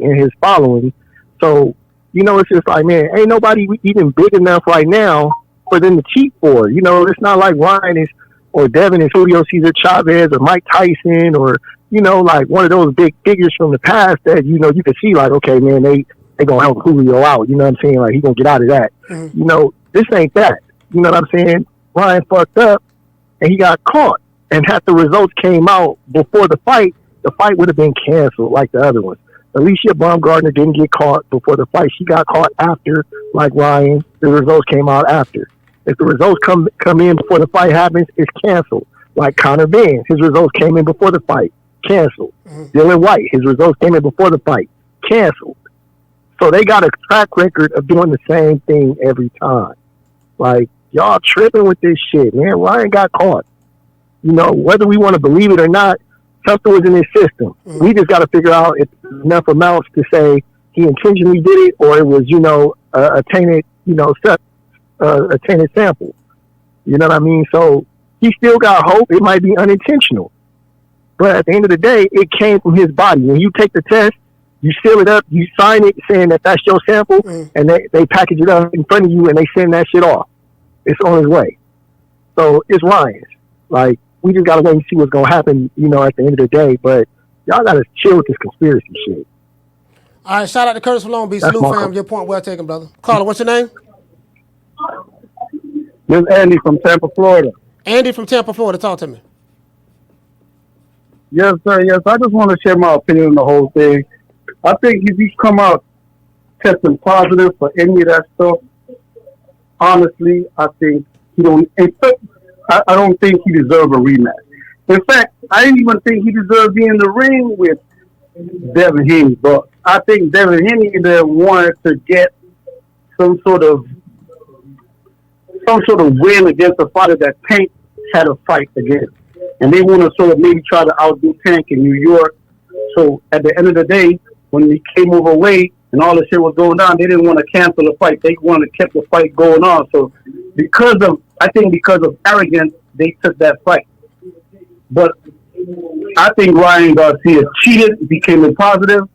and his following. So, it's just like, man, ain't nobody even big enough right now for them to cheat for. It's not like Ryan is, or Devin is Julio Cesar Chavez or Mike Tyson or, like one of those big figures from the past that, you can see like, okay, man, they gonna help Julio out. You know what I'm saying? Like, he gonna get out of that. This ain't that. You know what I'm saying? Ryan fucked up and he got caught. And had the results came out before the fight would have been canceled like the other ones. Alicia Baumgartner didn't get caught before the fight. She got caught after, like Ryan. The results came out after. If the results come in before the fight happens, it's canceled. Like Conor Benn, his results came in before the fight, canceled. Dylan White, his results came in before the fight, canceled. So they got a track record of doing the same thing every time. Like, y'all tripping with this shit, man. Ryan got caught. Whether we want to believe it or not, something was in his system. We just got to figure out if there's enough amounts to say he intentionally did it or it was, a tainted, a tainted sample. You know what I mean? So he still got hope. It might be unintentional. But at the end of the day, it came from his body. When you take the test, you seal it up, you sign it saying that that's your sample, and they package it up in front of you and they send that shit off. It's on its way. So it's Ryan's. Like, we just got to wait and see what's going to happen, at the end of the day. But y'all got to chill with this conspiracy shit. All right, shout out to Curtis from Long Beach. Salute, fam. Your point well taken, brother. Caller, what's your name? This is Andy from Tampa, Florida. Andy from Tampa, Florida. Talk to me. Yes, sir. Yes, I just want to share my opinion on the whole thing. I think if you come out testing positive for any of that stuff, honestly, I think he don't. I don't think he deserves a rematch. In fact, I didn't even think he deserved to be in the ring with Devin Haney, but I think Devin Haney wanted to get some sort of win against a fighter that Tank had a fight against. And they want to sort of maybe try to outdo Tank in New York. So at the end of the day, when he came overweight and all the shit was going on, they didn't want to cancel the fight. They wanted to keep the fight going on. So because of arrogance, they took that fight. But I think Ryan Garcia cheated, became a positive.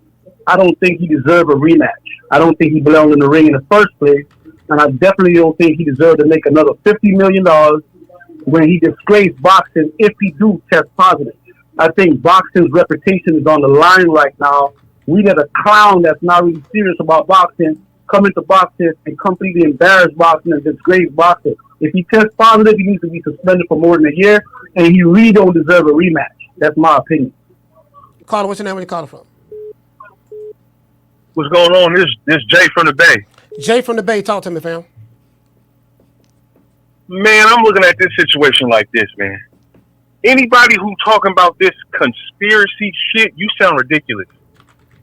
I don't think he deserved a rematch. I don't think he belonged in the ring in the first place. And I definitely don't think he deserved to make another $50 million when he disgraced boxing if he do test positive. I think boxing's reputation is on the line right now we let a clown that's not really serious about boxing come into boxing and completely embarrass boxing and disgrace boxing. If he tests positive, he needs to be suspended for more than a year, and he really don't deserve a rematch. That's my opinion. Caller, what's your name? Where you calling from? What's going on? This Jay from the Bay. Jay from the Bay, talk to me, fam. Man, I'm looking at this situation like this, man. Anybody who talking about this conspiracy shit, you sound ridiculous.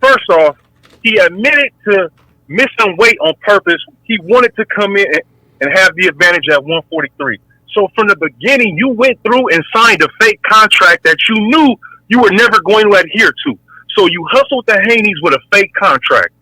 First off, he admitted to missing weight on purpose. He wanted to come in and have the advantage at 143. So from the beginning, you went through and signed a fake contract that you knew you were never going to adhere to. So you hustled the Haneys with a fake contract.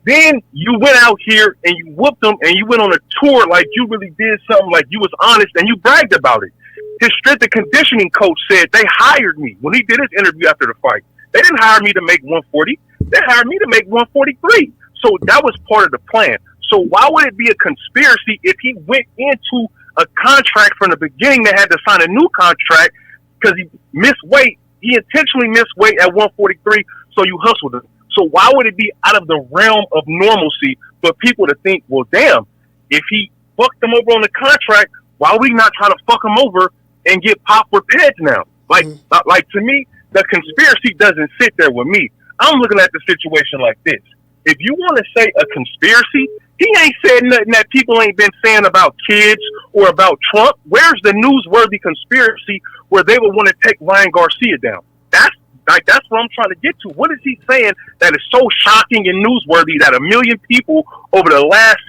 Then you went out here and you whooped them and you went on a tour like you really did something, like you was honest, and you bragged about it. His strength and conditioning coach said they hired me when he did his interview after the fight. They didn't hire me to make 140. They hired me to make 143. So that was part of the plan. So why would it be a conspiracy if he went into a contract from the beginning that had to sign a new contract because he missed weight? He intentionally missed weight at 143, so you hustled him. So why would it be out of the realm of normalcy for people to think, well, damn, if he fucked them over on the contract, why would we not try to fuck him over and get popped with pads now? Like to me, the conspiracy doesn't sit there with me. I'm looking at the situation like this. If you want to say a conspiracy, he ain't said nothing that people ain't been saying about kids or about Trump. Where's the newsworthy conspiracy where they would want to take Ryan Garcia down? That's what I'm trying to get to. What is he saying that is so shocking and newsworthy that a million people over the last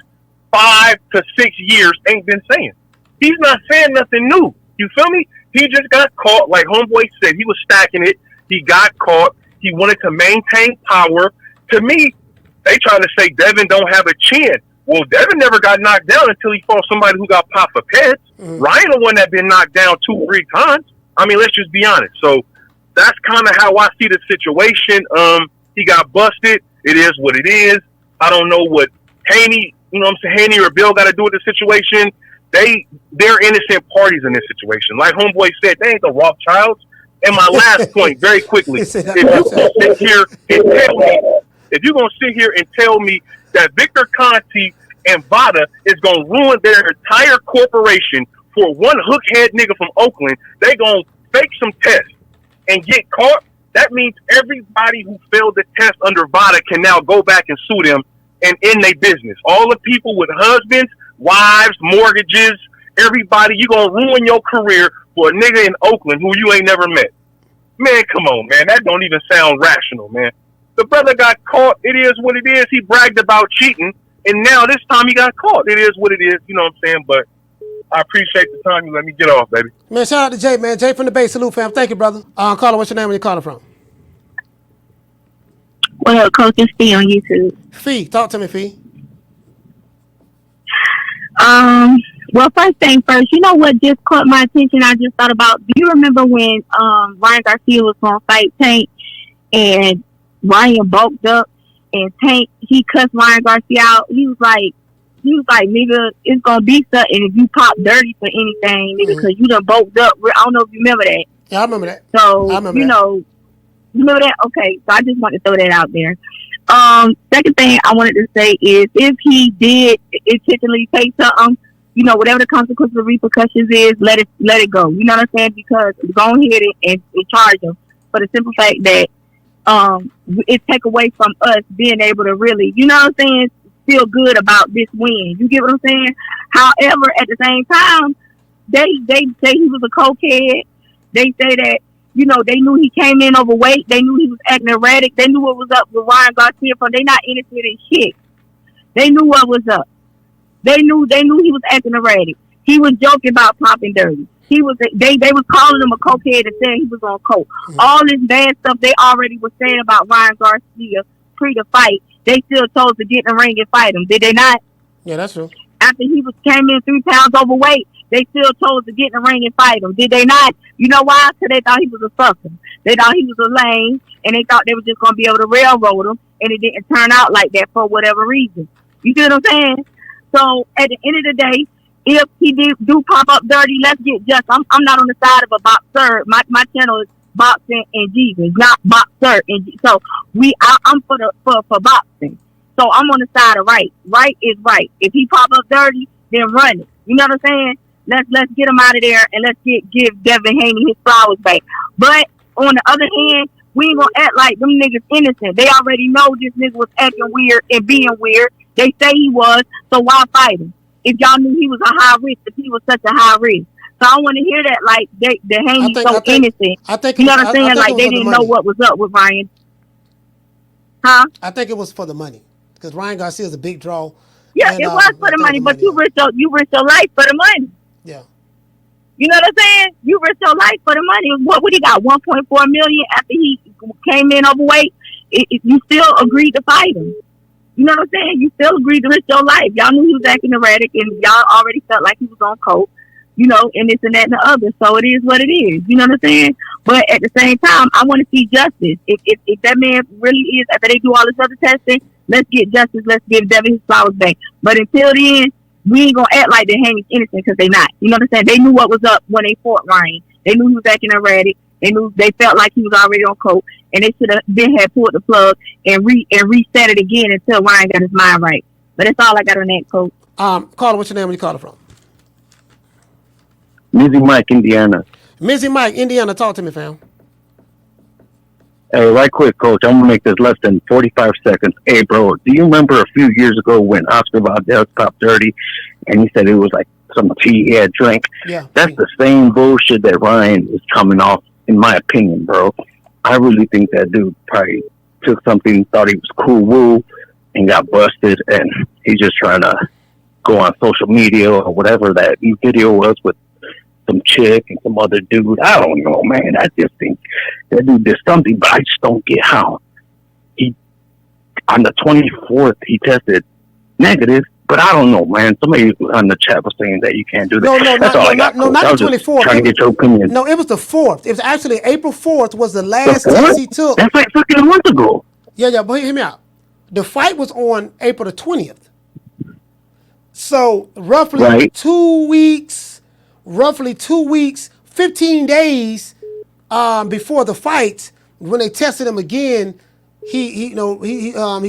5 to 6 years ain't been saying? He's not saying nothing new. You feel me? He just got caught. Like Homeboy said, he was stacking it. He got caught. He wanted to maintain power. To me, they trying to say Devin don't have a chin. Well, Devin never got knocked down until he fought somebody who got popped for pets. Ryan the one that been knocked down 2-3 times. I mean, let's just be honest. So that's kind of how I see the situation. He got busted. It is what it is. I don't know what Haney, Haney or Bill got to do with the situation. They're innocent parties in this situation. Like Homeboy said, they ain't the Rothschilds. And my last point, very quickly, if you're gonna sit here and tell me that Victor Conti and Vada is gonna ruin their entire corporation for one hookhead nigga from Oakland, they gonna fake some tests and get caught. That means everybody who failed the test under Vada can now go back and sue them and end their business. All the people with husbands, wives, mortgages, everybody, you gonna ruin your career for a nigga in Oakland who you ain't never met. Man, come on, man. That don't even sound rational, man. The brother got caught. It is what it is. He bragged about cheating, and now this time he got caught. It is what it is. You know what I'm saying? But I appreciate the time you let me get off, baby. Man, shout out to Jay, man. Jay from the Bay. Salute, fam. Thank you, brother. Caller, what's your name? Where you calling from? What up, Coach? It's Fee on YouTube. Fee, talk to me, Fee. Well, first thing first, you know what just caught my attention? I just thought about, do you remember when Ryan Garcia was going to fight Tank and Ryan bulked up and Tank, he cussed Ryan Garcia out? He was like, nigga, it's going to be something if you pop dirty for anything, nigga, because you done bulked up. I don't know if you remember that. Yeah, I remember that. So, you remember that? Okay, so I just want to throw that out there. Second thing I wanted to say is if he did intentionally take something, whatever the consequences or repercussions is, let it go. You know what I'm saying? Because go ahead and charge him for the simple fact that it take away from us being able to really, you know what I'm saying, feel good about this win. You get what I'm saying? However, at the same time, they say he was a cokehead. They say that, they knew he came in overweight. They knew he was acting erratic. They knew what was up with Ryan Garcia. They not innocent in shit. They knew what was up. They knew he was acting erratic. He was joking about popping dirty. They was calling him a cokehead and saying he was on coke. All this bad stuff they already was saying about Ryan Garcia pre the fight. They still chose to get in the ring and fight him. Did they not? Yeah, that's true. After he came in 3 pounds overweight, they still chose to get in the ring and fight him. Did they not? You know why? Because they thought he was a sucker. They thought he was a lame, and they thought they were just going to be able to railroad him, and it didn't turn out like that for whatever reason. You see what I'm saying? So at the end of the day, if he do pop up dirty, let's get just. I'm not on the side of a boxer. My channel is boxing and Jesus, not boxer. And so I'm for boxing. So I'm on the side of right. Right is right. If he pop up dirty, then run it. You know what I'm saying? Let's get him out of there and let's give Devin Haney his flowers back. But on the other hand, we ain't gonna act like them niggas innocent. They already know this nigga was acting weird and being weird. They say he was, so why fight him? If y'all knew he was a high risk, if he was such a high risk. So I want to hear that, like, the Haney's so innocent. I think you know what I'm saying? Like, they didn't know what was up with Ryan. Huh? I think it was for the money. Because Ryan Garcia is a big draw. Yeah, it was for the money, but you risked your life for the money. Yeah. You know what I'm saying? You risked your life for the money. What would he got? 1.4 million after he came in overweight? You still agreed to fight him. You know what I'm saying? You still agreed to risk your life. Y'all knew he was acting erratic, and y'all already felt like he was on coke, you know, and this and that and the other. So it is what it is. You know what I'm saying? But at the same time, I want to see justice. If that man really is, after they do all this other testing, let's get justice. Let's give Devin his flowers back. But until then, we ain't gonna act like the Haney's innocent because they not. You know what I'm saying? They knew what was up when they fought Ryan. They knew he was acting erratic. They felt like he was already on coke, and they should have had pulled the plug and reset it again until Ryan got his mind right. But that's all I got on that, Coach. Caller, what's your name? Where you calling from? Mizzy Mike, Indiana. Mizzy Mike, Indiana. Talk to me, fam. Hey, right quick, Coach. I'm gonna make this less than 45 seconds. Hey, bro, do you remember a few years ago when Oscar Valdez popped dirty, and he said it was like some tea he had drank? Yeah. That's the same bullshit that Ryan is coming off, in my opinion, bro. I really think that dude probably took something, thought he was cool woo, and got busted, and he's just trying to go on social media or whatever that video was with some chick and some other dude. I don't know, man. I just think that dude did something, but I just don't get how. He, on the 24th, he tested negative, but I don't know, man. Somebody on the chat was saying that you can't do that. That's all I got. Not the 24th. Trying to get your opinion. No, it was the 4th. It was actually April 4th was the last test he took. That's like fucking a month ago. Yeah, but hear me out. The fight was on April the 20th. So roughly 2 weeks, 15 days before the fight, when they tested him again, he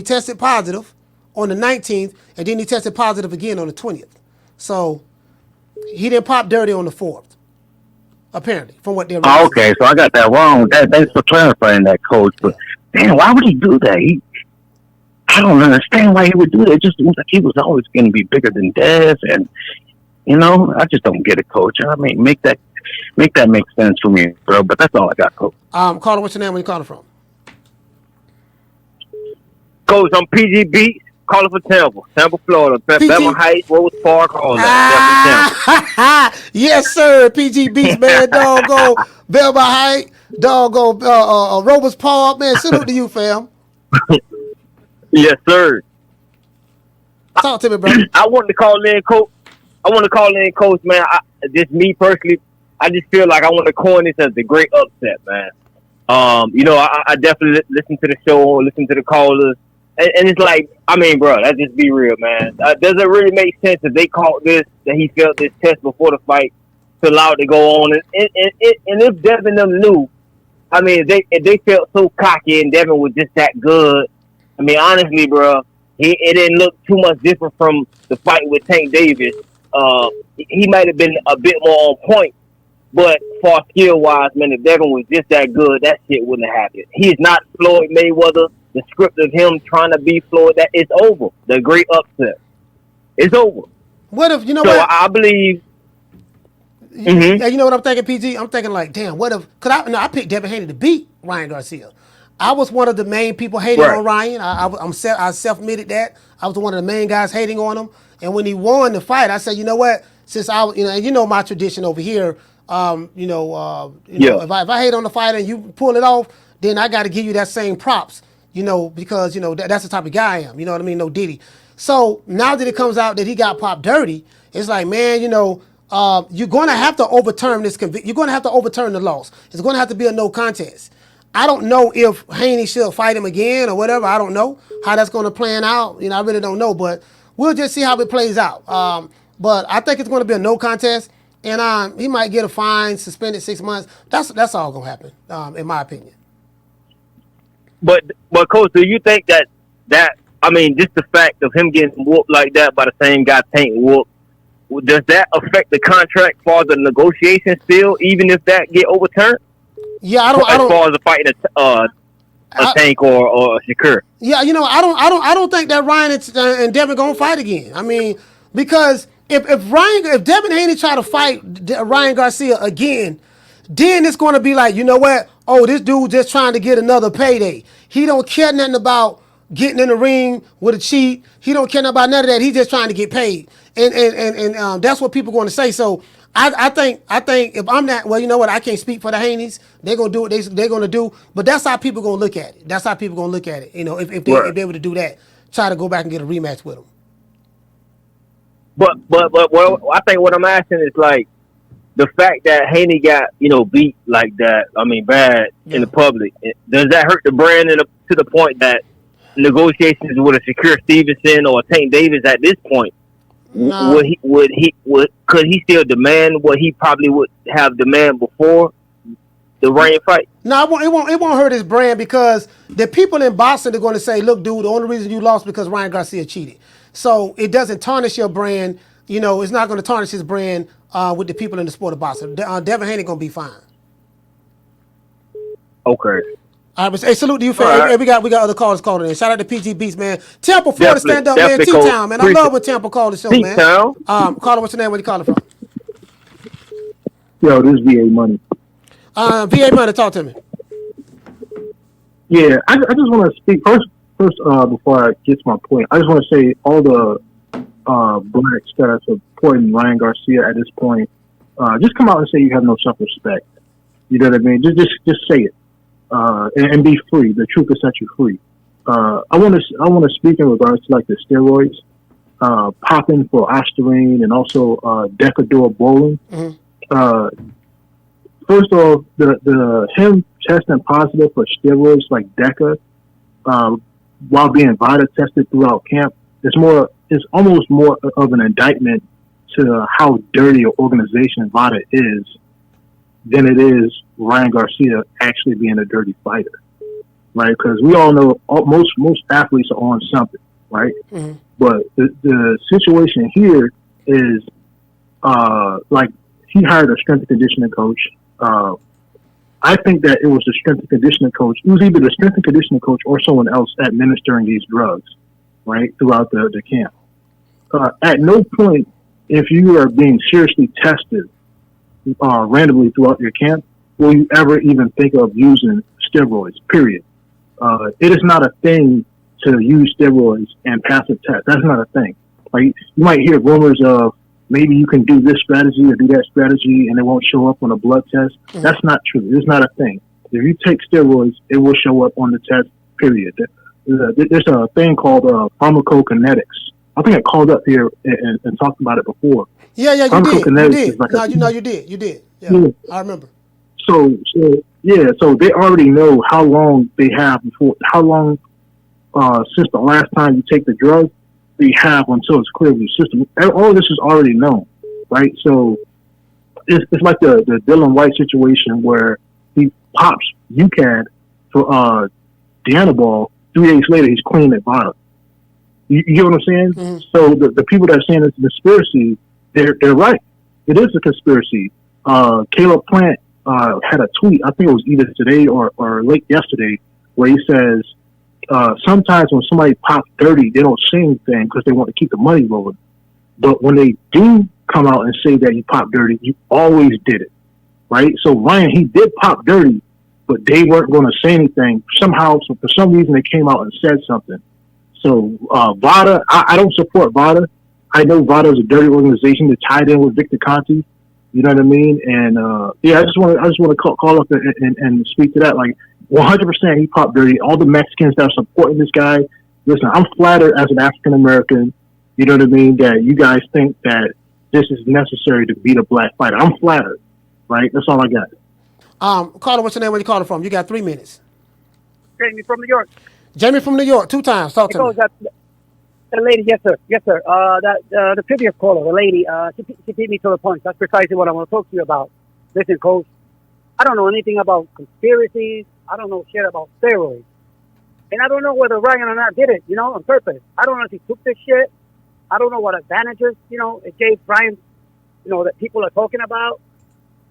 tested positive on the 19th, and then he tested positive again on the 20th. So he didn't pop dirty on the 4th, apparently, from what they're saying. Okay, so I got that wrong. Thanks for clarifying that, Coach. But damn, why would he do that? I don't understand why he would do that. It just seems like he was always going to be bigger than Dez, and I just don't get it, Coach. I mean, make that make sense for me, bro. But that's all I got, Coach. Caller, what's your name? Where you calling from? Coach, I'm PGB. Calling for Tampa, Florida. Bama Heights, Rose Park, all that. Yes, sir. PG Beats, man. Doggone Bama Heights, doggone Roberts Park, man. Salute to you, fam. Yes, sir. Talk to me, bro. I wanted to call in, Coach. Man. Just me personally, I just feel like I want to coin this as the great upset, man. I definitely listen to the show, listen to the callers. And it's like, I mean, bro, let's just be real, man. Does it really make sense if they caught this, that he felt this test before the fight to allow it to go on? And if Devin them knew, I mean, if they felt so cocky and Devin was just that good, I mean, honestly, bro, it didn't look too much different from the fight with Tank Davis. He might have been a bit more on point, but far skill-wise, man, if Devin was just that good, that shit wouldn't have happened. He's not Floyd Mayweather. The script of him trying to be Floyd, that it's over. The great upset. It's over. What if, what? I believe. You know what I'm thinking, PG? I'm thinking like, damn, what if, I picked Devin Haney to beat Ryan Garcia. I was one of the main people hating on Ryan. I self-admitted that. I was one of the main guys hating on him. And when he won the fight, I said, you know what? Since and my tradition over here, if I hate on the fighter and you pull it off, then I got to give you that same props. Because, that's the type of guy I am. You know what I mean? No Diddy. So now that it comes out that he got popped dirty, it's like, man, you're going to have to overturn this conviction. You're going to have to overturn the loss. It's going to have to be a no contest. I don't know if Haney should fight him again or whatever. I don't know how that's going to plan out. I really don't know. But we'll just see how it plays out. But I think it's going to be a no contest. and he might get a fine, suspended 6 months. That's all gonna happen, in my opinion. But coach, do you think that I mean, just the fact of him getting whooped like that by the same guy Tank whooped, does that affect the contract for the negotiation still, even if that get overturned? Yeah, I As don't. far as the fighting a Tank or a Shakur. Yeah, I don't think that Ryan and Devin gonna fight again. I mean, because if Devin Haney try to fight Ryan Garcia again, then it's gonna be like, you know what? Oh, this dude just trying to get another payday. He don't care nothing about getting in the ring with a cheat. He don't care nothing about none of that. He's just trying to get paid, and that's what people are going to say. So I think if I'm not, well, you know what? I can't speak for the Haneys. They're gonna do what they're gonna do, but that's how people gonna look at it. That's how people gonna look at it. You know, if they were to do that, try to go back and get a rematch with them. But well, I think what I'm asking is like the fact that Haney got beat like that. I mean, bad in the public. Does that hurt the brand to the point that negotiations with a Shakur Stevenson or a Tank Davis at this point, could he still demand what he probably would have demand before the Ryan fight? No, it won't hurt his brand, because the people in boxing are going to say, look, dude, the only reason you lost because Ryan Garcia cheated. So it doesn't tarnish your brand. You know, it's not going to tarnish his brand with the people in the sport of boxing. Devin Haney going to be fine. Okay. All right, but hey, salute to you, fam. Right. Hey, we got other callers calling in. Shout out to PG Beats, man. Tampa, Florida, stand up, man. T-Town, man. I love when Tampa call the show, man. Caller, what's your name? Where you calling from? Yo, this is VA Money. VA Money, talk to me. Yeah, I just want to speak first. Before I get to my point, I just want to say all the blacks that are supporting Ryan Garcia at this point, just come out and say you have no self-respect. You know what I mean? Just say it. And be free. The truth will set you free. I want to speak in regards to like the steroids, popping for Ostarine and also Decador bowling. First off, the him testing positive for steroids like Deca, while being VADA tested throughout camp, it's almost more of an indictment to how dirty an organization VADA is than it is Ryan Garcia actually being a dirty fighter, right? Because we all know most athletes are on something, right? But the situation here is like he hired a strength and conditioning coach. I think that it was the strength and conditioning coach. It was either the strength and conditioning coach or someone else administering these drugs, right, throughout the camp. At no point, if you are being seriously tested randomly throughout your camp, will you ever even think of using steroids, period. It is not a thing to use steroids and pass a test. That's not a thing. Like, you might hear rumors of maybe you can do this strategy or do that strategy and it won't show up on a blood test. That's not true. It's not a thing. If you take steroids, it will show up on the test, period. There's a thing called pharmacokinetics. I think I called up here and talked about it before. Yeah, you did. Like you did. Yeah, I remember. So they already know how long they have since the last time you take the drug, they have until it's clear of your system. All of this is already known, right? So it's like the Dylan White situation where he pops UCAD for Dianabol. 3 days later, he's clean at bottom. You get what I'm saying? So the people that are saying it's a conspiracy, they're right. It is a conspiracy. Caleb Plant had a tweet, I think it was either today or late yesterday, where he says, sometimes when somebody pops dirty, they don't say anything because they want to keep the money rolling. But when they do come out and say that you popped dirty, you always did it, right? So Ryan, he did pop dirty, but they weren't going to say anything. Somehow, so for some reason, they came out and said something. So VADA, I don't support VADA. I know VADA is a dirty organization that tied in with Victor Conti. You know what I mean? And I just want to call up and speak to that. Like, 100% he popped dirty. All the Mexicans that are supporting this guy, listen, I'm flattered as an African American, you know what I mean, that you guys think that this is necessary to beat a black fighter. I'm flattered, right? That's all I got. Caller, what's your name? Where you calling from? You got 3 minutes. Jamie from New York. Jamie from New York, 2 times. Talk to me. The lady, yes, sir. Yes, sir. The previous caller, the lady, she beat me to the punch. That's precisely what I want to talk to you about. Listen, Coach, I don't know anything about conspiracies. I don't know shit about steroids. And I don't know whether Ryan or not did it, on purpose. I don't know if he took this shit. I don't know what advantages, it gave Brian, that people are talking about.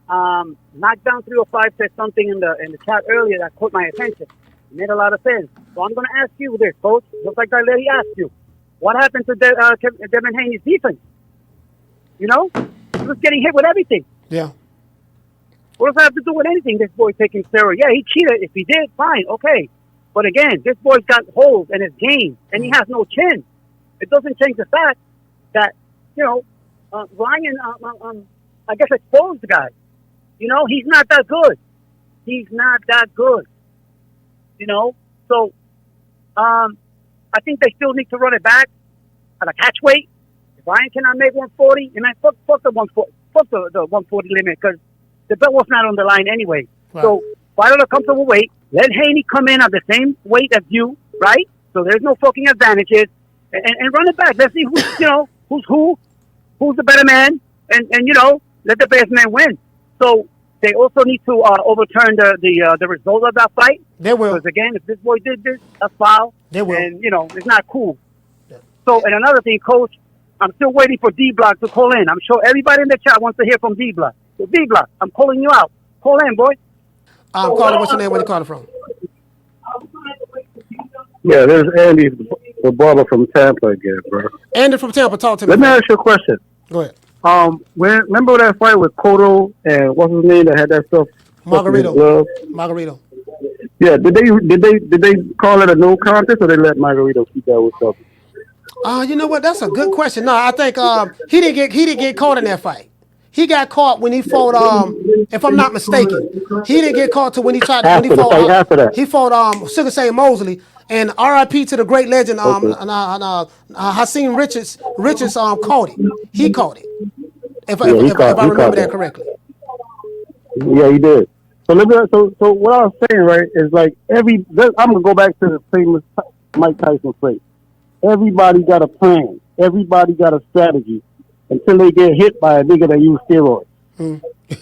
Knockdown 305 said something in the chat earlier that caught my attention. It made a lot of sense. So I'm going to ask you this, Coach, just like that lady asked you. What happened to Devin Haney's defense? He was getting hit with everything. Yeah. What does that have to do with anything, this boy taking steroids? Yeah, he cheated. If he did, fine, okay. But again, this boy's got holes in his game, and he has no chin. It doesn't change the fact that, Ryan, I guess, exposed the guy. He's not that good. He's not that good. So, I think they still need to run it back at a catch weight. If Ryan cannot make 140, and fuck the 140, fuck the 140 limit, because the belt was not on the line anyway. Right. So fight at a comfortable weight. Let Haney come in at the same weight as you, right? So there's no fucking advantages, and run it back. Let's see who's the better man, and let the best man win. So they also need to overturn the result of that fight. They will. Because again, if this boy did this, that's foul. They will. And it's not cool. Yeah. So, and another thing, Coach, I'm still waiting for D-Block to call in. I'm sure everybody in the chat wants to hear from D-Block. So D-Block, I'm calling you out. Call in, boy. Caller, what's your name? Where you calling from? Yeah, there's Andy, the barber from Tampa again, bro. Andy from Tampa, talk to me. Let me ask you a question. Go ahead. Remember that fight with Cotto and what's his name that had that stuff? Margarito. Yeah, did they call it a no contest, or they let Margarito keep that with stuff? You know what? That's a good question. No, I think he didn't get caught in that fight. He got caught when he fought. If I'm not mistaken, he didn't get caught till when he tried. After that. He fought Sugar St. Mosley. And R.I.P. to the great legend Hasim Richards caught it. He caught it. If I remember that correctly. Yeah, he did. So what I was saying, right, is like I'm gonna go back to the famous Mike Tyson phrase. Everybody got a plan. Everybody got a strategy until they get hit by a nigga that use steroids.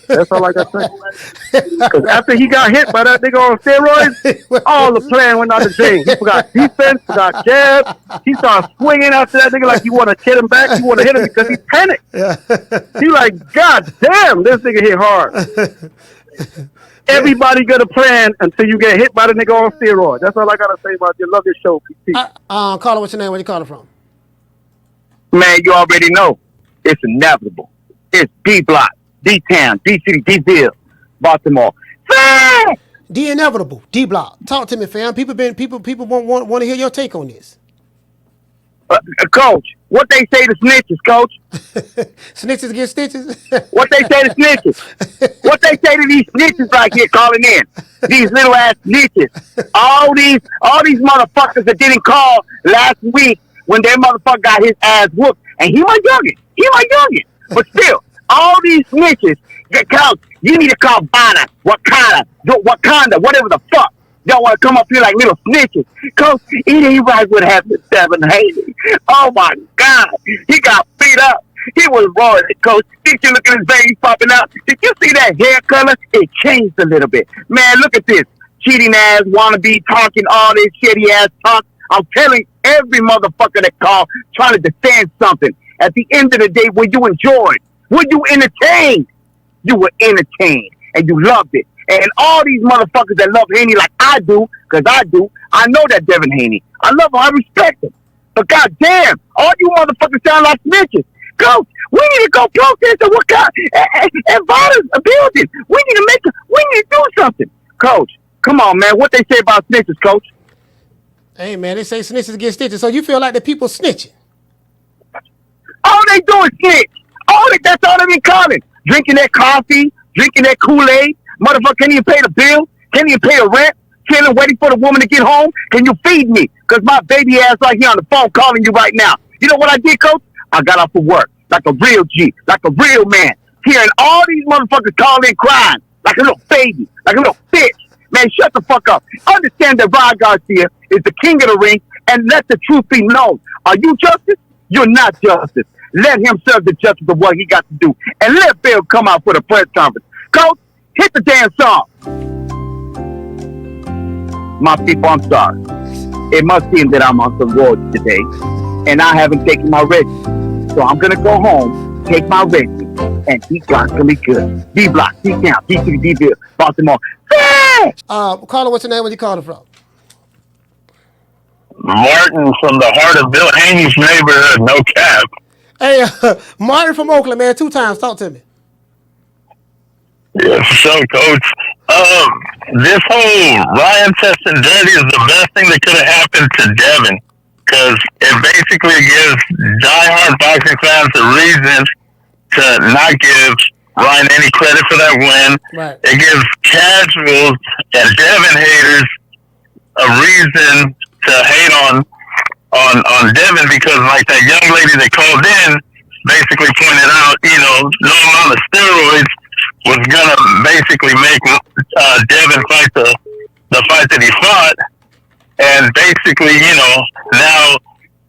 That's all I got to say. Because after he got hit by that nigga on steroids, all the plan went out the drain. He forgot defense, forgot jabs. He started swinging after that nigga like you want to hit him back. You want to hit him because he panicked. He like, God damn, this nigga hit hard. Everybody got a plan until you get hit by the nigga on steroids. That's all I got to say about your love this show, PT. Caller, what's your name? Where you calling from? Man, you already know. It's inevitable. It's D-Block. D-Town, D-City, D-Ville, Baltimore. D inevitable, D-Block. Talk to me, fam. People want to hear your take on this. Coach, what they say to snitches, Coach? Snitches get stitches? What they say to snitches? What they say to these snitches right here calling in? These little ass snitches. All these motherfuckers that didn't call last week when their motherfucker got his ass whooped. And he was youngin'. But still, all these snitches, Coach, you need to call Bana, Wakanda, whatever the fuck. Don't want to come up here like little snitches. Coach, it ain't right what happened to Devin Haney. Oh my God. He got beat up. He was roaring, Coach. Did you look at his veins popping out? Did you see that hair color? It changed a little bit. Man, look at this. Cheating ass, wannabe, talking all this shitty ass talk. I'm telling every motherfucker that called trying to defend something. At the end of the day, were you enjoyed? Were you entertained? You were entertained and you loved it. And all these motherfuckers that love Haney like I do, because I do, I know that Devin Haney. I love him, I respect him. But goddamn, all you motherfuckers sound like snitches. Coach, we need to go protest and what kind and violence a building. We need to do something. Coach, come on, man. What they say about snitches, Coach? Hey, man, they say snitches get stitches. So you feel like the people snitching? All they do is snitch. That's all they been calling. Drinking that coffee, drinking that Kool-Aid. Motherfucker, can't even pay the bill. Can't even pay the rent. Chilling, waiting for the woman to get home. Can you feed me? Because my baby ass right here on the phone calling you right now. You know what I did, Coach? I got off of work like a real G, like a real man. Hearing all these motherfuckers calling crying like a little baby, like a little bitch. Man, shut the fuck up. Understand that Ryan Garcia is the king of the ring, and let the truth be known. Are you justice? You're not justice. Let him serve the justice of what he got to do. And let Bill come out for the press conference. Coach, hit the damn song. My people, I'm sorry. It must seem that I'm on some roads today, and I haven't taken my rest. So I'm going to go home, take my rest, and D-Block's going to be good. D-Block, D-Count, D-3, D-Bill, Baltimore. Caller, what's your name? Where you calling from? Martin from the heart of Bill Haney's neighborhood, no cap. Hey, Martin from Oakland, man, 2 times. Talk to me. Yeah, for sure, Coach. This whole Ryan testing dirty is the best thing that could have happened to Devin, because it basically gives diehard boxing fans a reason to not give Ryan any credit for that win. Right. It gives casuals and Devin haters a reason to hate on Devin, because like that young lady that called in basically pointed out, no amount of steroids was gonna basically make Devin fight the fight that he fought, and basically, now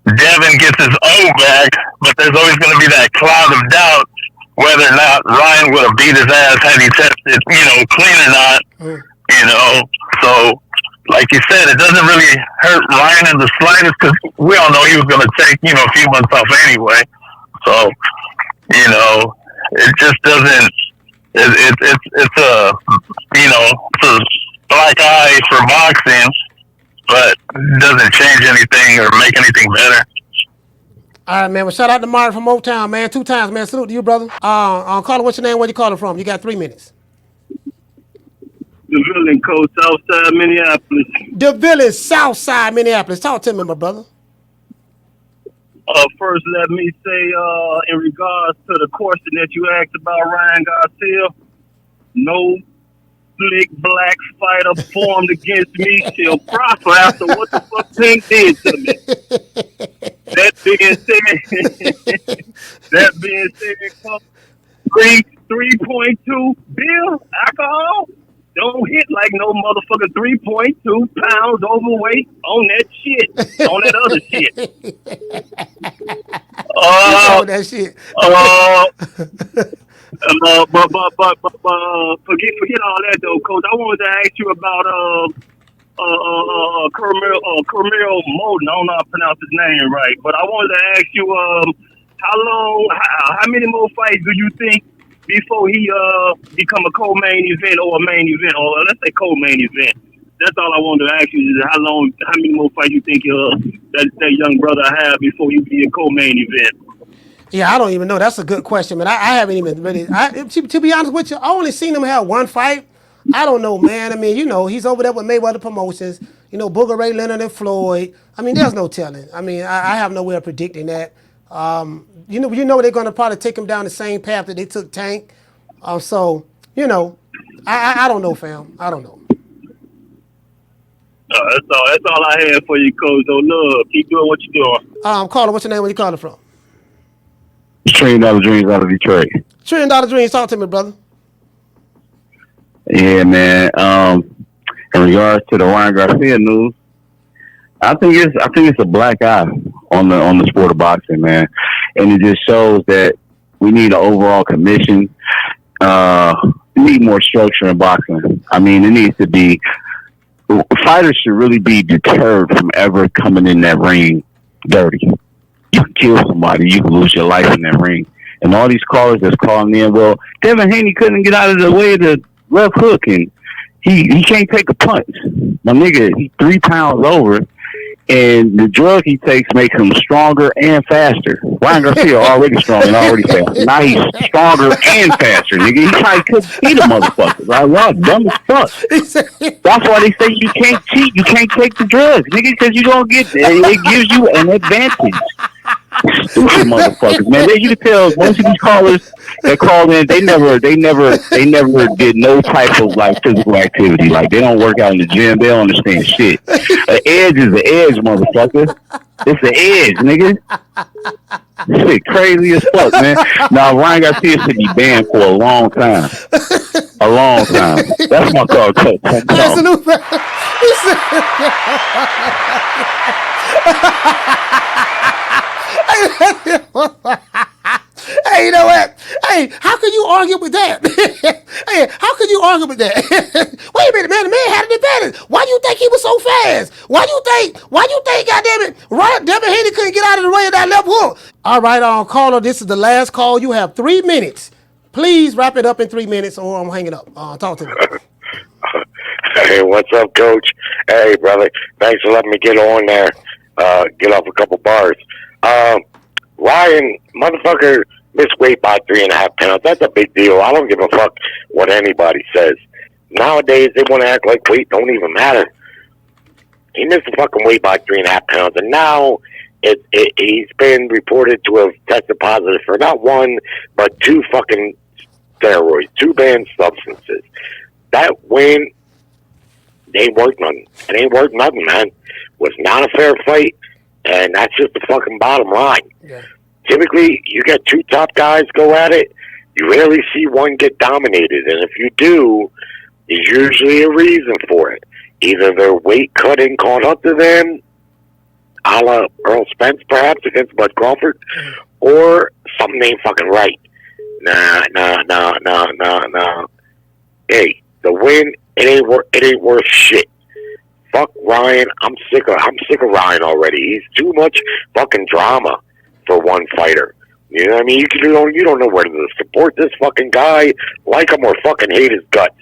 Devin gets his O back, but there's always gonna be that cloud of doubt whether or not Ryan would have beat his ass had he tested, clean or not, So, like you said, it doesn't really hurt Ryan in the slightest, because we all know he was gonna take, a few months off anyway. So, it just doesn't. It's a black eye for boxing, but it doesn't change anything or make anything better. All right, man. Well, shout out to Martin from Motown, man. 2 times, man. Salute to you, brother. Caller, what's your name? Where you calling from? You got 3 minutes. The Villain, Coach, Southside Minneapolis. The Villain, Southside Minneapolis. Talk to me, my brother. First, let me say, in regards to the question that you asked about Ryan Garcia, no slick black fighter formed against me shall prosper after what the fuck Pink did to me. That being said, 3.2 Bill, alcohol, don't hit like no motherfucker 3.2 pounds overweight on that shit, on that other shit. That shit. Forget all that though, Coach. I wanted to ask you about Cormel Moden. I don't know how to pronounce his name right, but I wanted to ask you how many more fights do you think before he become a co-main event or a main event, or let's say co-main event? That's all I wanted to ask you, is how many more fights you think that young brother have before he be a co-main event? Yeah, I don't even know. That's a good question, man. I haven't even really. To be honest with you, I only seen him have 1 fight. I don't know, man. I mean, he's over there with Mayweather Promotions. Booger Ray Leonard and Floyd. I mean, there's no telling. I mean, I have no way of predicting that. They're going to probably take him down the same path that they took Tank. I don't know, fam. I don't know. That's all I have for you, Coach. Don't love. Keep doing what you're doing. Caller, what's your name? Where you calling from? $1 Trillion Dreams out of Detroit. $1 Trillion Dreams. Talk to me, brother. Yeah, man. In regards to the Ryan Garcia news, I think it's a black eye on the sport of boxing, man, and it just shows that we need an overall commission. We need more structure in boxing. I mean, it needs to be. Fighters should really be deterred from ever coming in that ring dirty. You can kill somebody, you can lose your life in that ring. And all these callers that's calling in, well, Devin Haney couldn't get out of the way of the left hook, and he can't take a punch. My nigga, he's 3 pounds over, and the drug he takes makes him stronger and faster. Ryan Garcia already strong and already fast. Now he's stronger and faster, nigga. He probably could beat a motherfucker. Right? Y'all dumb as fuck. That's why they say you can't cheat. You can't take the drugs, nigga, because you don't get there. It gives you an advantage. Stupid motherfuckers, man. You can tell most of these callers that call in, they never did no type of like physical activity. Like they don't work out in the gym. They don't understand shit. An edge is an edge, motherfucker. It's the edge, nigga. Shit crazy as fuck, man. Now Ryan Garcia should be banned for a long time. A long time. That's my call, Coach. Salute, Hey, you know what? Hey, how can you argue with that? Hey, how can you argue with that? Wait a minute, man. The man had an advantage. Why do you think he was so fast? Why do you think, goddamn it, Devin Haney couldn't get out of the way of that left hook? All right, caller, this is the last call. You have 3 minutes. Please wrap it up in 3 minutes or I'm hanging up. Talk to me. Hey, what's up, Coach? Hey, brother. Thanks for letting me get on there. Get off a couple bars. Ryan, motherfucker, missed weight by 3.5 pounds. That's a big deal. I don't give a fuck what anybody says. Nowadays, they want to act like weight don't even matter. He missed the fucking weight by 3.5 pounds, and now he's been reported to have tested positive for not 1, but 2 fucking steroids, 2 banned substances. That win, it ain't worth nothing. It ain't worth nothing, man. Was not a fair fight, and that's just the fucking bottom line. Yeah. Typically, you get 2 top guys go at it, you rarely see one get dominated, and if you do, there's usually a reason for it. Either their weight cutting caught up to them, a la Earl Spence perhaps against Bud Crawford, or something ain't fucking right. Nah. Hey, the win, it ain't worth shit. Fuck Ryan. I'm sick of Ryan already. He's too much fucking drama for one fighter. You know what I mean? You don't know whether to support this fucking guy, like him, or fucking hate his guts.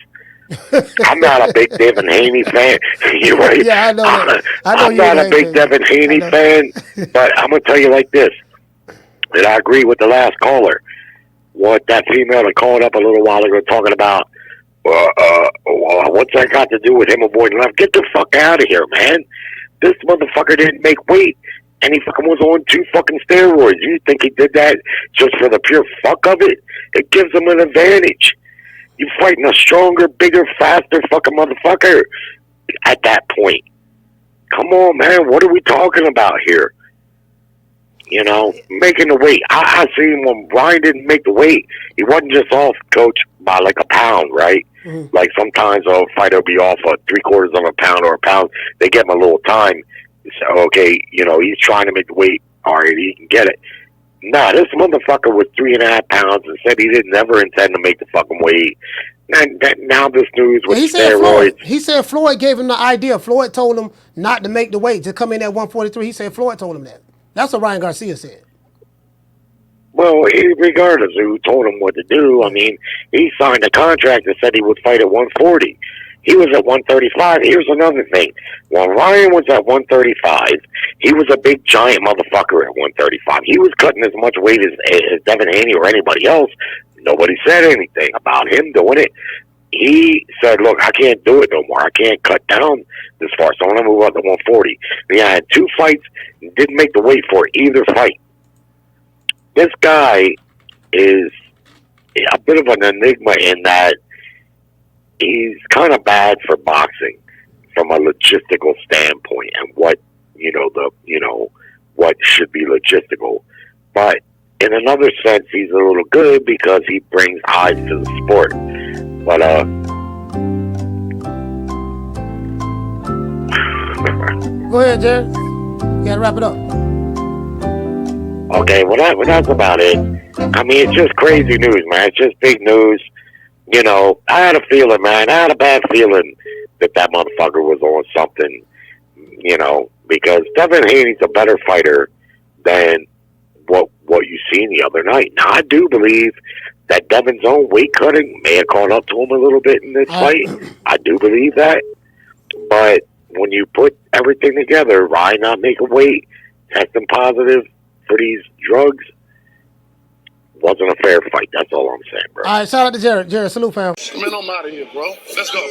I'm not a big Devin Haney fan. You're right. Yeah, I know that. I'm not a big Devin Haney fan, but I'm gonna tell you like this, and I agree with the last caller. What that female that called up a little while ago talking about, what's that got to do with him avoiding left? Get the fuck out of here, man. This motherfucker didn't make weight, and he fucking was on 2 fucking steroids. You think he did that just for the pure fuck of it? It gives him an advantage. You're fighting a stronger, bigger, faster fucking motherfucker at that point. Come on, man. What are we talking about here? You know, making the weight. I seen when Ryan didn't make the weight, he wasn't just off, Coach, by like a pound, right? Mm-hmm. Like sometimes a fighter will be off 3/4 of a pound or a pound. They give him a little time. So, okay, you know, he's trying to make the weight. All right, he can get it. Nah, this motherfucker was 3.5 pounds and said he didn't ever intend to make the fucking weight. And now this news with steroids. He said Floyd gave him the idea. Floyd told him not to make the weight, to come in at 143. He said Floyd told him that. That's what Ryan Garcia said. Well, regardless of who told him what to do, I mean, he signed a contract that said he would fight at 140. He was at 135. Here's another thing. When Ryan was at 135, he was a big, giant motherfucker at 135. He was cutting as much weight as Devin Haney or anybody else. Nobody said anything about him doing it. He said, look, I can't do it no more. I can't cut down this far, so I'm going to move up to 140. He had 2 fights, didn't make the weight for either fight. This guy is a bit of an enigma in that he's kind of bad for boxing from a logistical standpoint and what should be logistical. But in another sense, he's a little good because he brings eyes to the sport. But go ahead, Jared. You gotta wrap it up. Okay, well that's about it. I mean, it's just crazy news, man. It's just big news. You know, I had a feeling, man. I had a bad feeling that motherfucker was on something, you know, because Devin Haney's a better fighter than what you seen the other night. Now, I do believe that Devin's own weight cutting may have caught up to him a little bit in this fight. I do believe that. But when you put everything together, Ryan not making weight, testing positive for these drugs, wasn't a fair fight. That's all I'm saying, bro. All right, shout out to Jared. Jared, salute, fam. Man, I'm out of here, bro. Let's go.